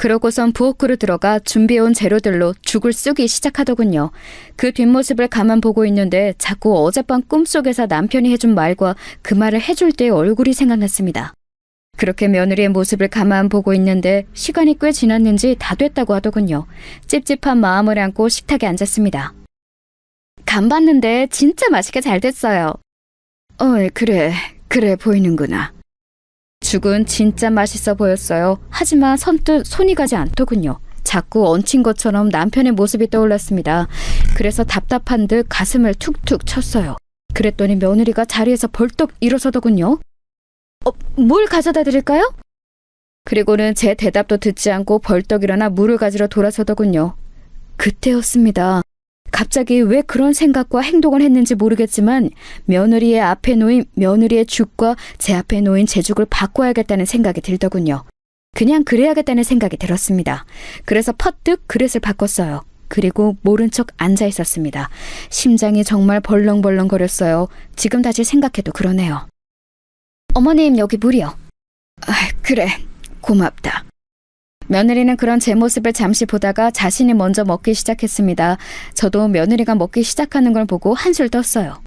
그러고선 부엌으로 들어가 준비해온 재료들로 죽을 쓰기 시작하더군요. 그 뒷모습을 가만 보고 있는데 자꾸 어젯밤 꿈속에서 남편이 해준 말과 그 말을 해줄 때의 얼굴이 생각났습니다. 그렇게 며느리의 모습을 가만 보고 있는데 시간이 꽤 지났는지 다 됐다고 하더군요. 찝찝한 마음을 안고 식탁에 앉았습니다. 간 봤는데 진짜 맛있게 잘 됐어요. 그래 보이는구나. 죽은 진짜 맛있어 보였어요. 하지만 선뜻 손이 가지 않더군요. 자꾸 얹힌 것처럼 남편의 모습이 떠올랐습니다. 그래서 답답한 듯 가슴을 툭툭 쳤어요. 그랬더니 며느리가 자리에서 벌떡 일어서더군요. 뭘 가져다 드릴까요? 그리고는 제 대답도 듣지 않고 벌떡 일어나 물을 가지러 돌아서더군요. 그때였습니다. 갑자기 왜 그런 생각과 행동을 했는지 모르겠지만 며느리의 앞에 놓인 며느리의 죽과 제 앞에 놓인 제 죽을 바꿔야겠다는 생각이 들더군요. 그냥 그래야겠다는 생각이 들었습니다. 그래서 퍼뜩 그릇을 바꿨어요. 그리고 모른 척 앉아 있었습니다. 심장이 정말 벌렁벌렁거렸어요. 지금 다시 생각해도 그러네요. 어머님, 여기 물이요. 그래, 고맙다. 며느리는 그런 제 모습을 잠시 보다가 자신이 먼저 먹기 시작했습니다. 저도 며느리가 먹기 시작하는 걸 보고 한술 떴어요.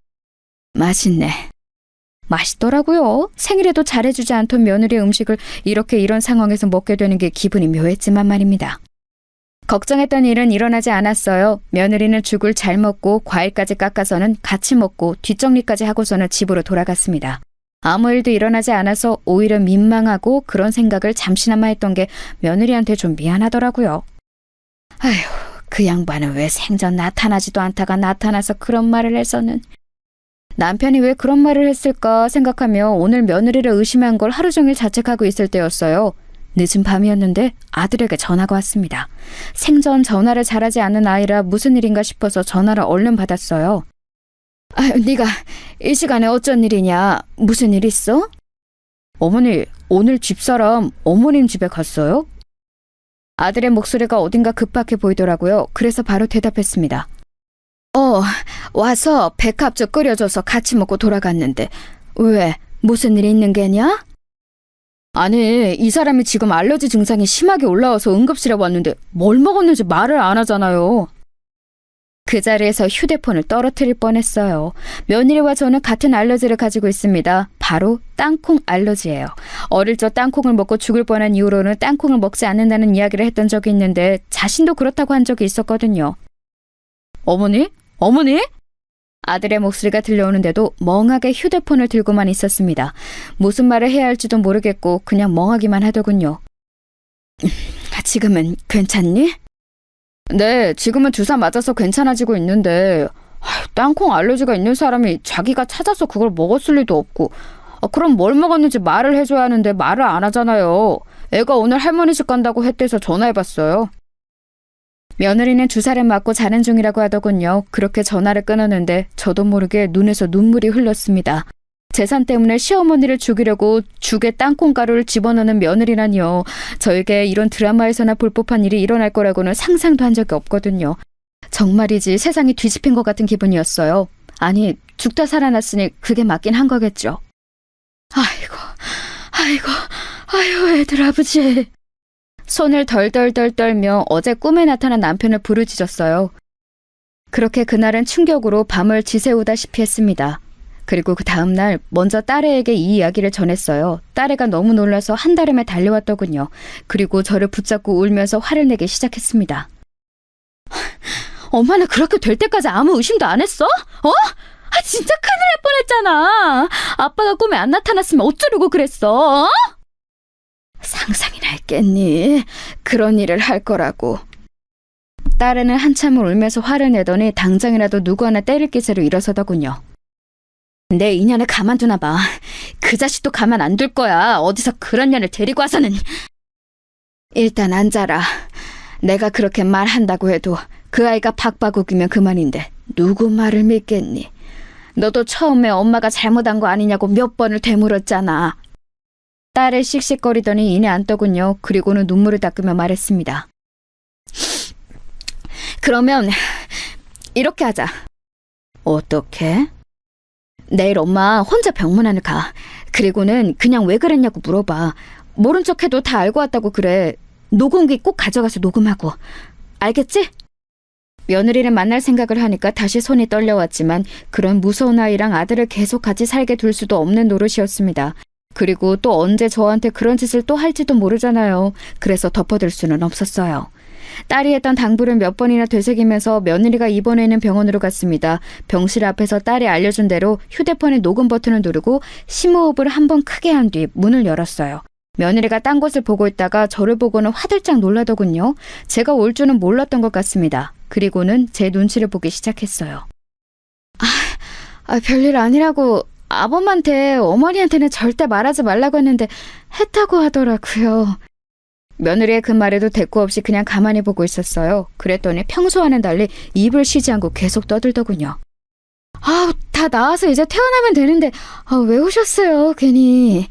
맛있네. 맛있더라고요. 생일에도 잘해주지 않던 며느리의 음식을 이렇게 이런 상황에서 먹게 되는 게 기분이 묘했지만 말입니다. 걱정했던 일은 일어나지 않았어요. 며느리는 죽을 잘 먹고 과일까지 깎아서는 같이 먹고 뒷정리까지 하고서는 집으로 돌아갔습니다. 아무 일도 일어나지 않아서 오히려 민망하고 그런 생각을 잠시나마 했던 게 며느리한테 좀 미안하더라고요. 아휴, 그 양반은 왜 생전 나타나지도 않다가 나타나서 그런 말을 해서는. 남편이 왜 그런 말을 했을까 생각하며 오늘 며느리를 의심한 걸 하루 종일 자책하고 있을 때였어요. 늦은 밤이었는데 아들에게 전화가 왔습니다. 생전 전화를 잘하지 않는 아이라 무슨 일인가 싶어서 전화를 얼른 받았어요. 네가 이 시간에 어쩐 일이냐? 무슨 일 있어? 어머니, 오늘 집사람 어머님 집에 갔어요? 아들의 목소리가 어딘가 급박해 보이더라고요. 그래서 바로 대답했습니다. 와서 백합죽 끓여줘서 같이 먹고 돌아갔는데 왜? 무슨 일이 있는 게냐? 아니, 이 사람이 지금 알러지 증상이 심하게 올라와서 응급실에 왔는데 뭘 먹었는지 말을 안 하잖아요. 그 자리에서 휴대폰을 떨어뜨릴 뻔했어요. 며느리와 저는 같은 알러지를 가지고 있습니다. 바로 땅콩 알러지예요. 어릴 적 땅콩을 먹고 죽을 뻔한 이후로는 땅콩을 먹지 않는다는 이야기를 했던 적이 있는데 자신도 그렇다고 한 적이 있었거든요. 어머니? 아들의 목소리가 들려오는데도 멍하게 휴대폰을 들고만 있었습니다. 무슨 말을 해야 할지도 모르겠고 그냥 멍하기만 하더군요. 지금은 괜찮니? 네, 지금은 주사 맞아서 괜찮아지고 있는데 땅콩 알러지가 있는 사람이 자기가 찾아서 그걸 먹었을 리도 없고 그럼 뭘 먹었는지 말을 해줘야 하는데 말을 안 하잖아요. 애가 오늘 할머니 집 간다고 했대서 전화해봤어요. 며느리는 주사를 맞고 자는 중이라고 하더군요. 그렇게 전화를 끊었는데 저도 모르게 눈에서 눈물이 흘렀습니다. 재산 때문에 시어머니를 죽이려고 죽에 땅콩가루를 집어넣는 며느리라니요. 저에게 이런 드라마에서나 볼 법한 일이 일어날 거라고는 상상도 한 적이 없거든요. 정말이지 세상이 뒤집힌 것 같은 기분이었어요. 아니, 죽다 살아났으니 그게 맞긴 한 거겠죠. 아이고, 애들 아버지. 손을 덜덜덜 떨며 어제 꿈에 나타난 남편을 부르짖었어요. 그렇게 그날은 충격으로 밤을 지새우다시피 했습니다. 그리고 그 다음날 먼저 딸애에게 이 이야기를 전했어요. 딸애가 너무 놀라서 한달음에 달려왔더군요. 그리고 저를 붙잡고 울면서 화를 내기 시작했습니다. 엄마는 그렇게 될 때까지 아무 의심도 안 했어? 진짜 큰일 날 뻔했잖아. 아빠가 꿈에 안 나타났으면 어쩌려고 그랬어? 상상이나 했겠니? 그런 일을 할 거라고. 딸애는 한참을 울면서 화를 내더니 당장이라도 누구 하나 때릴 기세로 일어서더군요. 내 인연을 가만두나 봐. 그 자식도 가만 안 둘 거야. 어디서 그런 년을 데리고 와서는. 일단 앉아라. 내가 그렇게 말한다고 해도 그 아이가 박바국이면 그만인데 누구 말을 믿겠니? 너도 처음에 엄마가 잘못한 거 아니냐고 몇 번을 되물었잖아. 딸을 씩씩거리더니 이내 앉더군요. 그리고는 눈물을 닦으며 말했습니다. 그러면 이렇게 하자. 어떻게? 내일 엄마 혼자 병문안을 가. 그리고는 그냥 왜 그랬냐고 물어봐. 모른 척해도 다 알고 왔다고 그래. 녹음기 꼭 가져가서 녹음하고. 알겠지? 며느리를 만날 생각을 하니까 다시 손이 떨려왔지만 그런 무서운 아이랑 아들을 계속 같이 살게 둘 수도 없는 노릇이었습니다. 그리고 또 언제 저한테 그런 짓을 또 할지도 모르잖아요. 그래서 덮어둘 수는 없었어요. 딸이 했던 당부를 몇 번이나 되새기면서 며느리가 입원해 있는 병원으로 갔습니다. 병실 앞에서 딸이 알려준 대로 휴대폰의 녹음 버튼을 누르고 심호흡을 한 번 크게 한 뒤 문을 열었어요. 며느리가 딴 곳을 보고 있다가 저를 보고는 화들짝 놀라더군요. 제가 올 줄은 몰랐던 것 같습니다. 그리고는 제 눈치를 보기 시작했어요. 별일 아니라고 아범한테 어머니한테는 절대 말하지 말라고 했는데 했다고 하더라고요. 며느리의 그 말에도 대꾸 없이 그냥 가만히 보고 있었어요. 그랬더니 평소와는 달리 입을 쉬지 않고 계속 떠들더군요. 다 나와서 이제 퇴원하면 되는데 왜 오셨어요 괜히.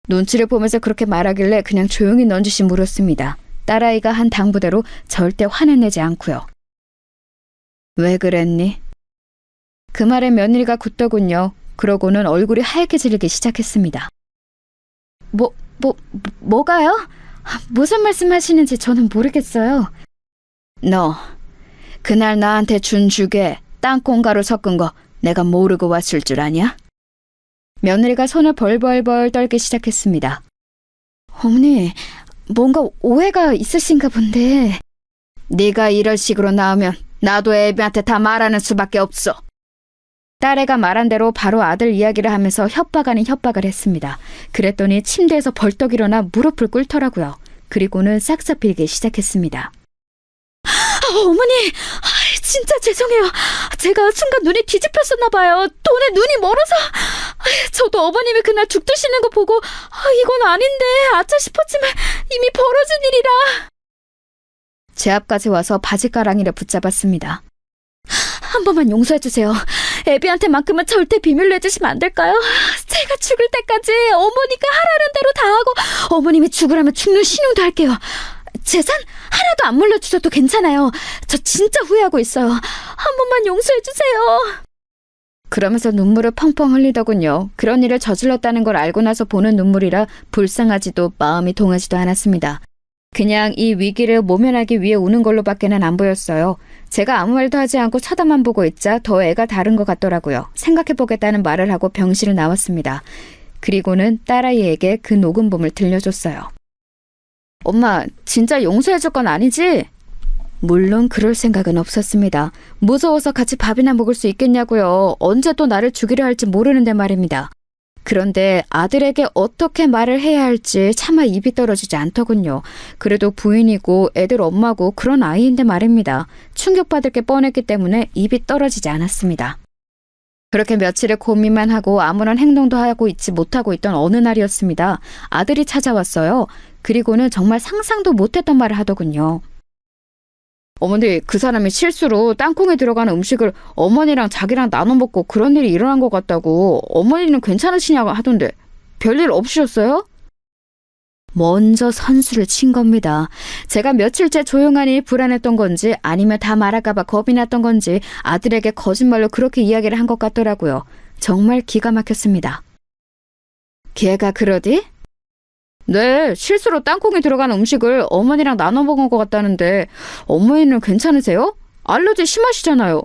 눈치를 보면서 그렇게 말하길래 그냥 조용히 넌지시 물었습니다. 딸아이가 한 당부대로 절대 화는 내지 않고요. 왜 그랬니? 그 말에 며느리가 굳더군요. 그러고는 얼굴이 하얗게 질리기 시작했습니다. 뭐가요? 무슨 말씀하시는지 저는 모르겠어요. 너 그날 나한테 준 죽에 땅콩가루 섞은 거 내가 모르고 왔을 줄 아냐? 며느리가 손을 벌벌벌 떨기 시작했습니다. 어머니, 뭔가 오해가 있으신가 본데. 네가 이런 식으로 나오면 나도 애비한테 다 말하는 수밖에 없어. 딸애가 말한 대로 바로 아들 이야기를 하면서 협박 아닌 협박을 했습니다. 그랬더니 침대에서 벌떡 일어나 무릎을 꿇더라고요. 그리고는 싹싹 빌기 시작했습니다. 어머니, 진짜 죄송해요. 제가 순간 눈이 뒤집혔었나 봐요. 돈에 눈이 멀어서. 저도 어머님이 그날 죽 드시는 거 보고 이건 아닌데 아차 싶었지만 이미 벌어진 일이라. 제 앞까지 와서 바지가랑이를 붙잡았습니다. 한 번만 용서해주세요. 애비한테만큼은 절대 비밀로 해주시면 안 될까요? 제가 죽을 때까지 어머니가 하라는 대로 다 하고 어머님이 죽으라면 죽는 신용도 할게요. 재산 하나도 안 물려주셔도 괜찮아요. 저 진짜 후회하고 있어요. 한 번만 용서해주세요. 그러면서 눈물을 펑펑 흘리더군요. 그런 일을 저질렀다는 걸 알고 나서 보는 눈물이라 불쌍하지도 마음이 동하지도 않았습니다. 그냥 이 위기를 모면하기 위해 우는 걸로밖에는 안 보였어요. 제가 아무 말도 하지 않고 쳐다만 보고 있자 더 애가 다른 것 같더라고요. 생각해보겠다는 말을 하고 병실을 나왔습니다. 그리고는 딸아이에게 그 녹음본을 들려줬어요. 엄마, 진짜 용서해줄 건 아니지? 물론 그럴 생각은 없었습니다. 무서워서 같이 밥이나 먹을 수 있겠냐고요. 언제 또 나를 죽이려 할지 모르는데 말입니다. 그런데 아들에게 어떻게 말을 해야 할지 차마 입이 떨어지지 않더군요. 그래도 부인이고 애들 엄마고 그런 아이인데 말입니다. 충격받을 게 뻔했기 때문에 입이 떨어지지 않았습니다. 그렇게 며칠을 고민만 하고 아무런 행동도 하고 있지 못하고 있던 어느 날이었습니다. 아들이 찾아왔어요. 그리고는 정말 상상도 못했던 말을 하더군요. 어머니, 그 사람이 실수로 땅콩에 들어가는 음식을 어머니랑 자기랑 나눠 먹고 그런 일이 일어난 것 같다고. 어머니는 괜찮으시냐고 하던데 별일 없으셨어요? 먼저 선수를 친 겁니다. 제가 며칠째 조용하니 불안했던 건지 아니면 다 말할까봐 겁이 났던 건지 아들에게 거짓말로 그렇게 이야기를 한 것 같더라고요. 정말 기가 막혔습니다. 걔가 그러디? 네, 실수로 땅콩에 들어가는 음식을 어머니랑 나눠 먹은 것 같다는데 어머니는 괜찮으세요? 알러지 심하시잖아요.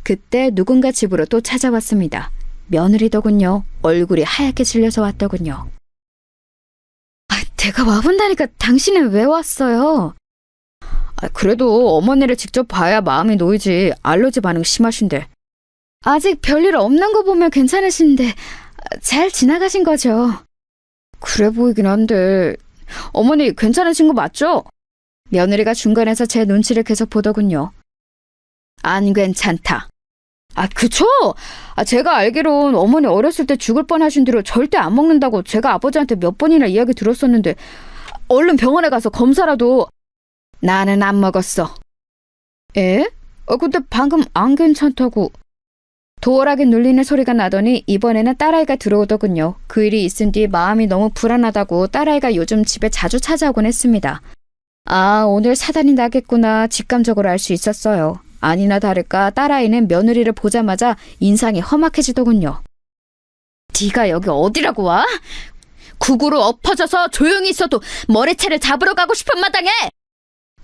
그때 누군가 집으로 또 찾아왔습니다. 며느리더군요. 얼굴이 하얗게 질려서 왔더군요. 내가 와본다니까 당신은 왜 왔어요? 그래도 어머니를 직접 봐야 마음이 놓이지. 알러지 반응 심하신데. 아직 별일 없는 거 보면 괜찮으신데 잘 지나가신 거죠? 그래 보이긴 한데 어머니 괜찮으신 거 맞죠? 며느리가 중간에서 제 눈치를 계속 보더군요. 안 괜찮다. 그쵸? 제가 알기론 어머니 어렸을 때 죽을 뻔하신 뒤로 절대 안 먹는다고 제가 아버지한테 몇 번이나 이야기 들었었는데 얼른 병원에 가서 검사라도. 나는 안 먹었어. 에? 근데 방금 안 괜찮다고. 도어락에 눌리는 소리가 나더니 이번에는 딸아이가 들어오더군요. 그 일이 있은 뒤 마음이 너무 불안하다고 딸아이가 요즘 집에 자주 찾아오곤 했습니다. 오늘 사단이 나겠구나 직감적으로 알 수 있었어요. 아니나 다를까 딸아이는 며느리를 보자마자 인상이 험악해지더군요. 네가 여기 어디라고 와? 국으로 엎어져서 조용히 있어도 머리채를 잡으러 가고 싶은 마당에!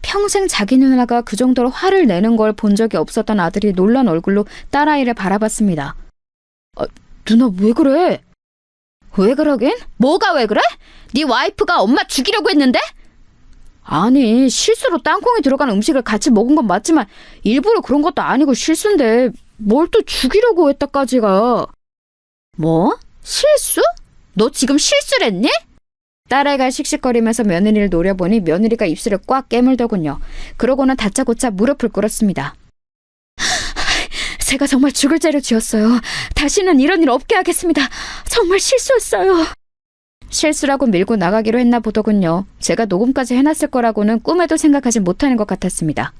평생 자기 누나가 그 정도로 화를 내는 걸 본 적이 없었던 아들이 놀란 얼굴로 딸아이를 바라봤습니다. 누나 왜 그래? 왜 그러긴? 뭐가 왜 그래? 네 와이프가 엄마 죽이려고 했는데? 아니, 실수로 땅콩이 들어간 음식을 같이 먹은 건 맞지만 일부러 그런 것도 아니고 실수인데 뭘 또 죽이려고 했다까지가. 뭐? 실수? 너 지금 실수를 했니? 딸아이가 씩씩거리면서 며느리를 노려보니 며느리가 입술을 꽉 깨물더군요. 그러고는 다짜고짜 무릎을 꿇었습니다. 제가 정말 죽을 죄를 지었어요. 다시는 이런 일 없게 하겠습니다. 정말 실수했어요. 실수라고 밀고 나가기로 했나 보더군요. 제가 녹음까지 해놨을 거라고는 꿈에도 생각하지 못하는 것 같았습니다.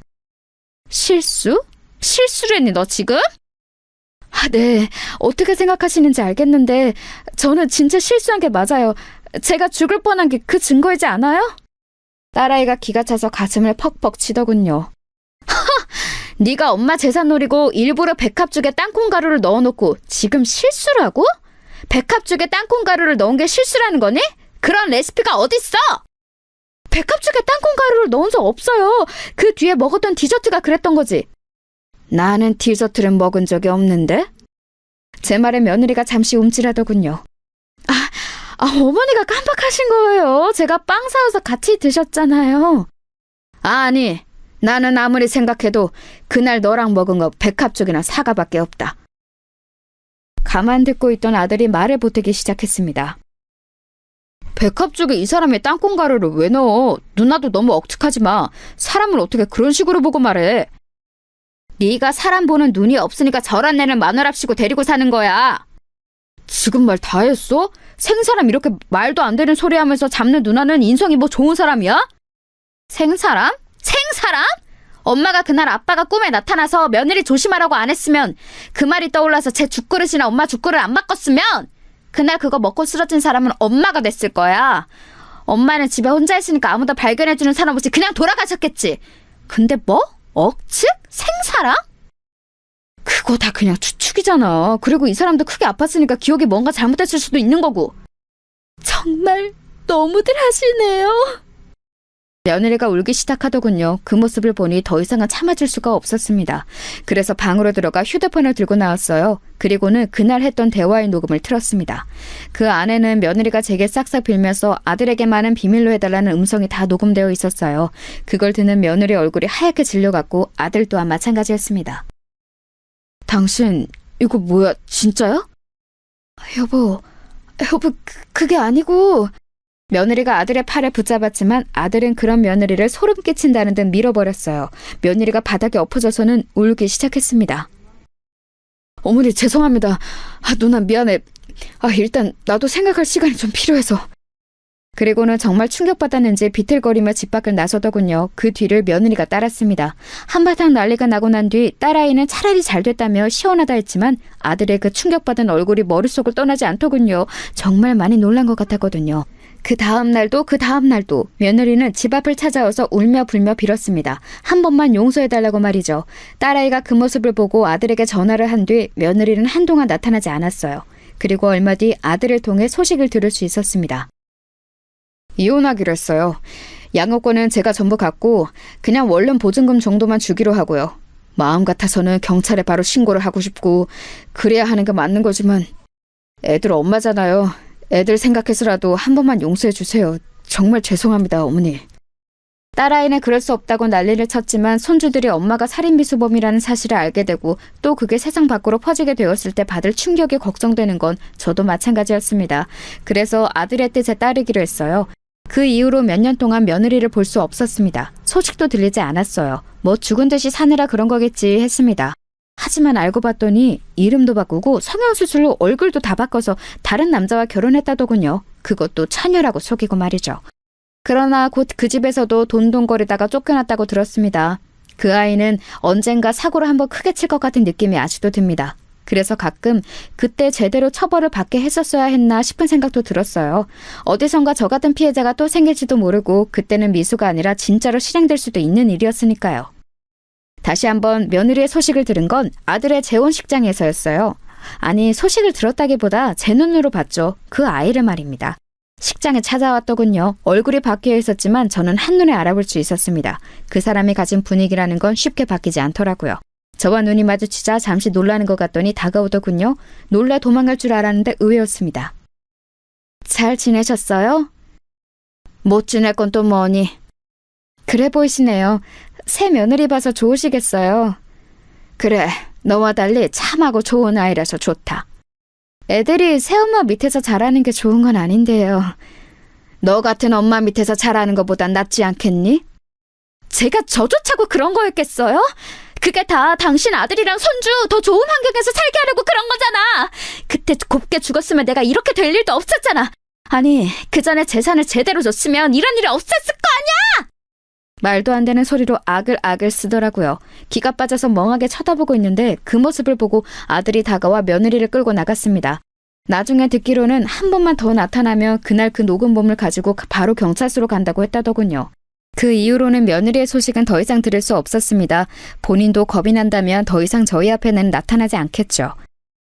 실수? 실수를 했니 너 지금? 네. 어떻게 생각하시는지 알겠는데 저는 진짜 실수한 게 맞아요. 제가 죽을 뻔한 게 그 증거이지 않아요? 딸아이가 기가 차서 가슴을 퍽퍽 치더군요. 네가 엄마 재산 노리고 일부러 백합죽에 땅콩가루를 넣어놓고 지금 실수라고? 백합죽에 땅콩가루를 넣은 게 실수라는 거니? 그런 레시피가 어딨어? 백합죽에 땅콩가루를 넣은 적 없어요. 그 뒤에 먹었던 디저트가 그랬던 거지. 나는 디저트를 먹은 적이 없는데? 제 말에 며느리가 잠시 움찔하더군요. 어머니가 깜빡하신 거예요. 제가 빵 사와서 같이 드셨잖아요. 아니, 나는 아무리 생각해도 그날 너랑 먹은 거 백합죽이나 사과밖에 없다. 가만 듣고 있던 아들이 말을 보태기 시작했습니다. 백합죽에 이 사람이 땅콩가루를 왜 넣어? 누나도 너무 억측하지 마. 사람을 어떻게 그런 식으로 보고 말해. 네가 사람 보는 눈이 없으니까 저런 애는 마누랍시고 데리고 사는 거야. 지금 말 다 했어? 생사람 이렇게 말도 안 되는 소리 하면서 잡는 누나는 인성이 뭐 좋은 사람이야? 생사람? 생사람? 엄마가 그날 아빠가 꿈에 나타나서 며느리 조심하라고 안 했으면 그 말이 떠올라서 제 죽그릇이나 엄마 죽그릇 안 바꿨으면 그날 그거 먹고 쓰러진 사람은 엄마가 됐을 거야. 엄마는 집에 혼자 있으니까 아무도 발견해주는 사람 없이 그냥 돌아가셨겠지. 근데 뭐? 억측? 생사람? 그거 다 그냥 추측이잖아. 그리고 이 사람도 크게 아팠으니까 기억이 뭔가 잘못됐을 수도 있는 거고. 정말 너무들 하시네요. 며느리가 울기 시작하더군요. 그 모습을 보니 더 이상은 참아줄 수가 없었습니다. 그래서 방으로 들어가 휴대폰을 들고 나왔어요. 그리고는 그날 했던 대화의 녹음을 틀었습니다. 그 안에는 며느리가 제게 싹싹 빌면서 아들에게만은 비밀로 해달라는 음성이 다 녹음되어 있었어요. 그걸 듣는 며느리 얼굴이 하얗게 질려갔고 아들 또한 마찬가지였습니다. 당신 이거 뭐야? 진짜야? 여보, 그게 아니고... 며느리가 아들의 팔을 붙잡았지만 아들은 그런 며느리를 소름 끼친다는 듯 밀어버렸어요. 며느리가 바닥에 엎어져서는 울기 시작했습니다. 어머니 죄송합니다. 누나 미안해. 일단 나도 생각할 시간이 좀 필요해서. 그리고는 정말 충격받았는지 비틀거리며 집 밖을 나서더군요. 그 뒤를 며느리가 따랐습니다. 한바탕 난리가 나고 난 뒤 딸아이는 차라리 잘 됐다며 시원하다 했지만 아들의 그 충격받은 얼굴이 머릿속을 떠나지 않더군요. 정말 많이 놀란 것 같았거든요. 그 다음 날도 며느리는 집 앞을 찾아와서 울며 불며 빌었습니다. 한 번만 용서해달라고 말이죠. 딸아이가 그 모습을 보고 아들에게 전화를 한 뒤 며느리는 한동안 나타나지 않았어요. 그리고 얼마 뒤 아들을 통해 소식을 들을 수 있었습니다. 이혼하기로 했어요. 양육권은 제가 전부 갖고 그냥 원룸 보증금 정도만 주기로 하고요. 마음 같아서는 경찰에 바로 신고를 하고 싶고 그래야 하는 게 맞는 거지만 애들 엄마잖아요. 애들 생각해서라도 한 번만 용서해 주세요. 정말 죄송합니다, 어머니. 딸아이는 그럴 수 없다고 난리를 쳤지만 손주들이 엄마가 살인미수범이라는 사실을 알게 되고 또 그게 세상 밖으로 퍼지게 되었을 때 받을 충격이 걱정되는 건 저도 마찬가지였습니다. 그래서 아들의 뜻에 따르기로 했어요. 그 이후로 몇 년 동안 며느리를 볼 수 없었습니다. 소식도 들리지 않았어요. 뭐 죽은 듯이 사느라 그런 거겠지 했습니다. 하지만 알고 봤더니 이름도 바꾸고 성형수술로 얼굴도 다 바꿔서 다른 남자와 결혼했다더군요. 그것도 처녀라고 속이고 말이죠. 그러나 곧 그 집에서도 돈돈거리다가 쫓겨났다고 들었습니다. 그 아이는 언젠가 사고를 한번 크게 칠 것 같은 느낌이 아직도 듭니다. 그래서 가끔 그때 제대로 처벌을 받게 했었어야 했나 싶은 생각도 들었어요. 어디선가 저 같은 피해자가 또 생길지도 모르고 그때는 미수가 아니라 진짜로 실행될 수도 있는 일이었으니까요. 다시 한번 며느리의 소식을 들은 건 아들의 재혼식장에서였어요. 아니, 소식을 들었다기보다 제 눈으로 봤죠. 그 아이를 말입니다. 식장에 찾아왔더군요. 얼굴이 바뀌어 있었지만 저는 한눈에 알아볼 수 있었습니다. 그 사람이 가진 분위기라는 건 쉽게 바뀌지 않더라고요. 저와 눈이 마주치자 잠시 놀라는 것 같더니 다가오더군요. 놀라 도망갈 줄 알았는데 의외였습니다. 잘 지내셨어요? 못 지낼 건 또 뭐니? 그래 보이시네요. 새 며느리 봐서 좋으시겠어요. 그래, 너와 달리 참하고 좋은 아이라서 좋다. 애들이 새엄마 밑에서 자라는 게 좋은 건 아닌데요. 너 같은 엄마 밑에서 자라는 것보단 낫지 않겠니? 제가 저조차고 그런 거였겠어요? 그게 다 당신 아들이랑 손주 더 좋은 환경에서 살게 하려고 그런 거잖아. 그때 곱게 죽었으면 내가 이렇게 될 일도 없었잖아. 아니, 그 전에 재산을 제대로 줬으면 이런 일이 없었을 거 아니야! 말도 안 되는 소리로 아글아글 쓰더라고요. 기가 빠져서 멍하게 쳐다보고 있는데 그 모습을 보고 아들이 다가와 며느리를 끌고 나갔습니다. 나중에 듣기로는 한 번만 더 나타나면 그날 그 녹음본을 가지고 바로 경찰서로 간다고 했다더군요. 그 이후로는 며느리의 소식은 더 이상 들을 수 없었습니다. 본인도 겁이 난다면 더 이상 저희 앞에는 나타나지 않겠죠.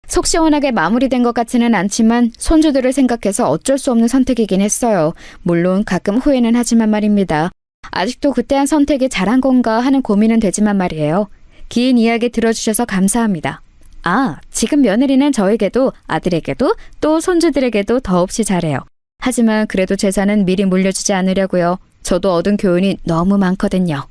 속 시원하게 마무리된 것 같지는 않지만 손주들을 생각해서 어쩔 수 없는 선택이긴 했어요. 물론 가끔 후회는 하지만 말입니다. 아직도 그때 한 선택이 잘한 건가 하는 고민은 되지만 말이에요. 긴 이야기 들어주셔서 감사합니다. 아, 지금 며느리는 저에게도 아들에게도 또 손주들에게도 더없이 잘해요. 하지만 그래도 재산은 미리 물려주지 않으려고요. 저도 얻은 교훈이 너무 많거든요.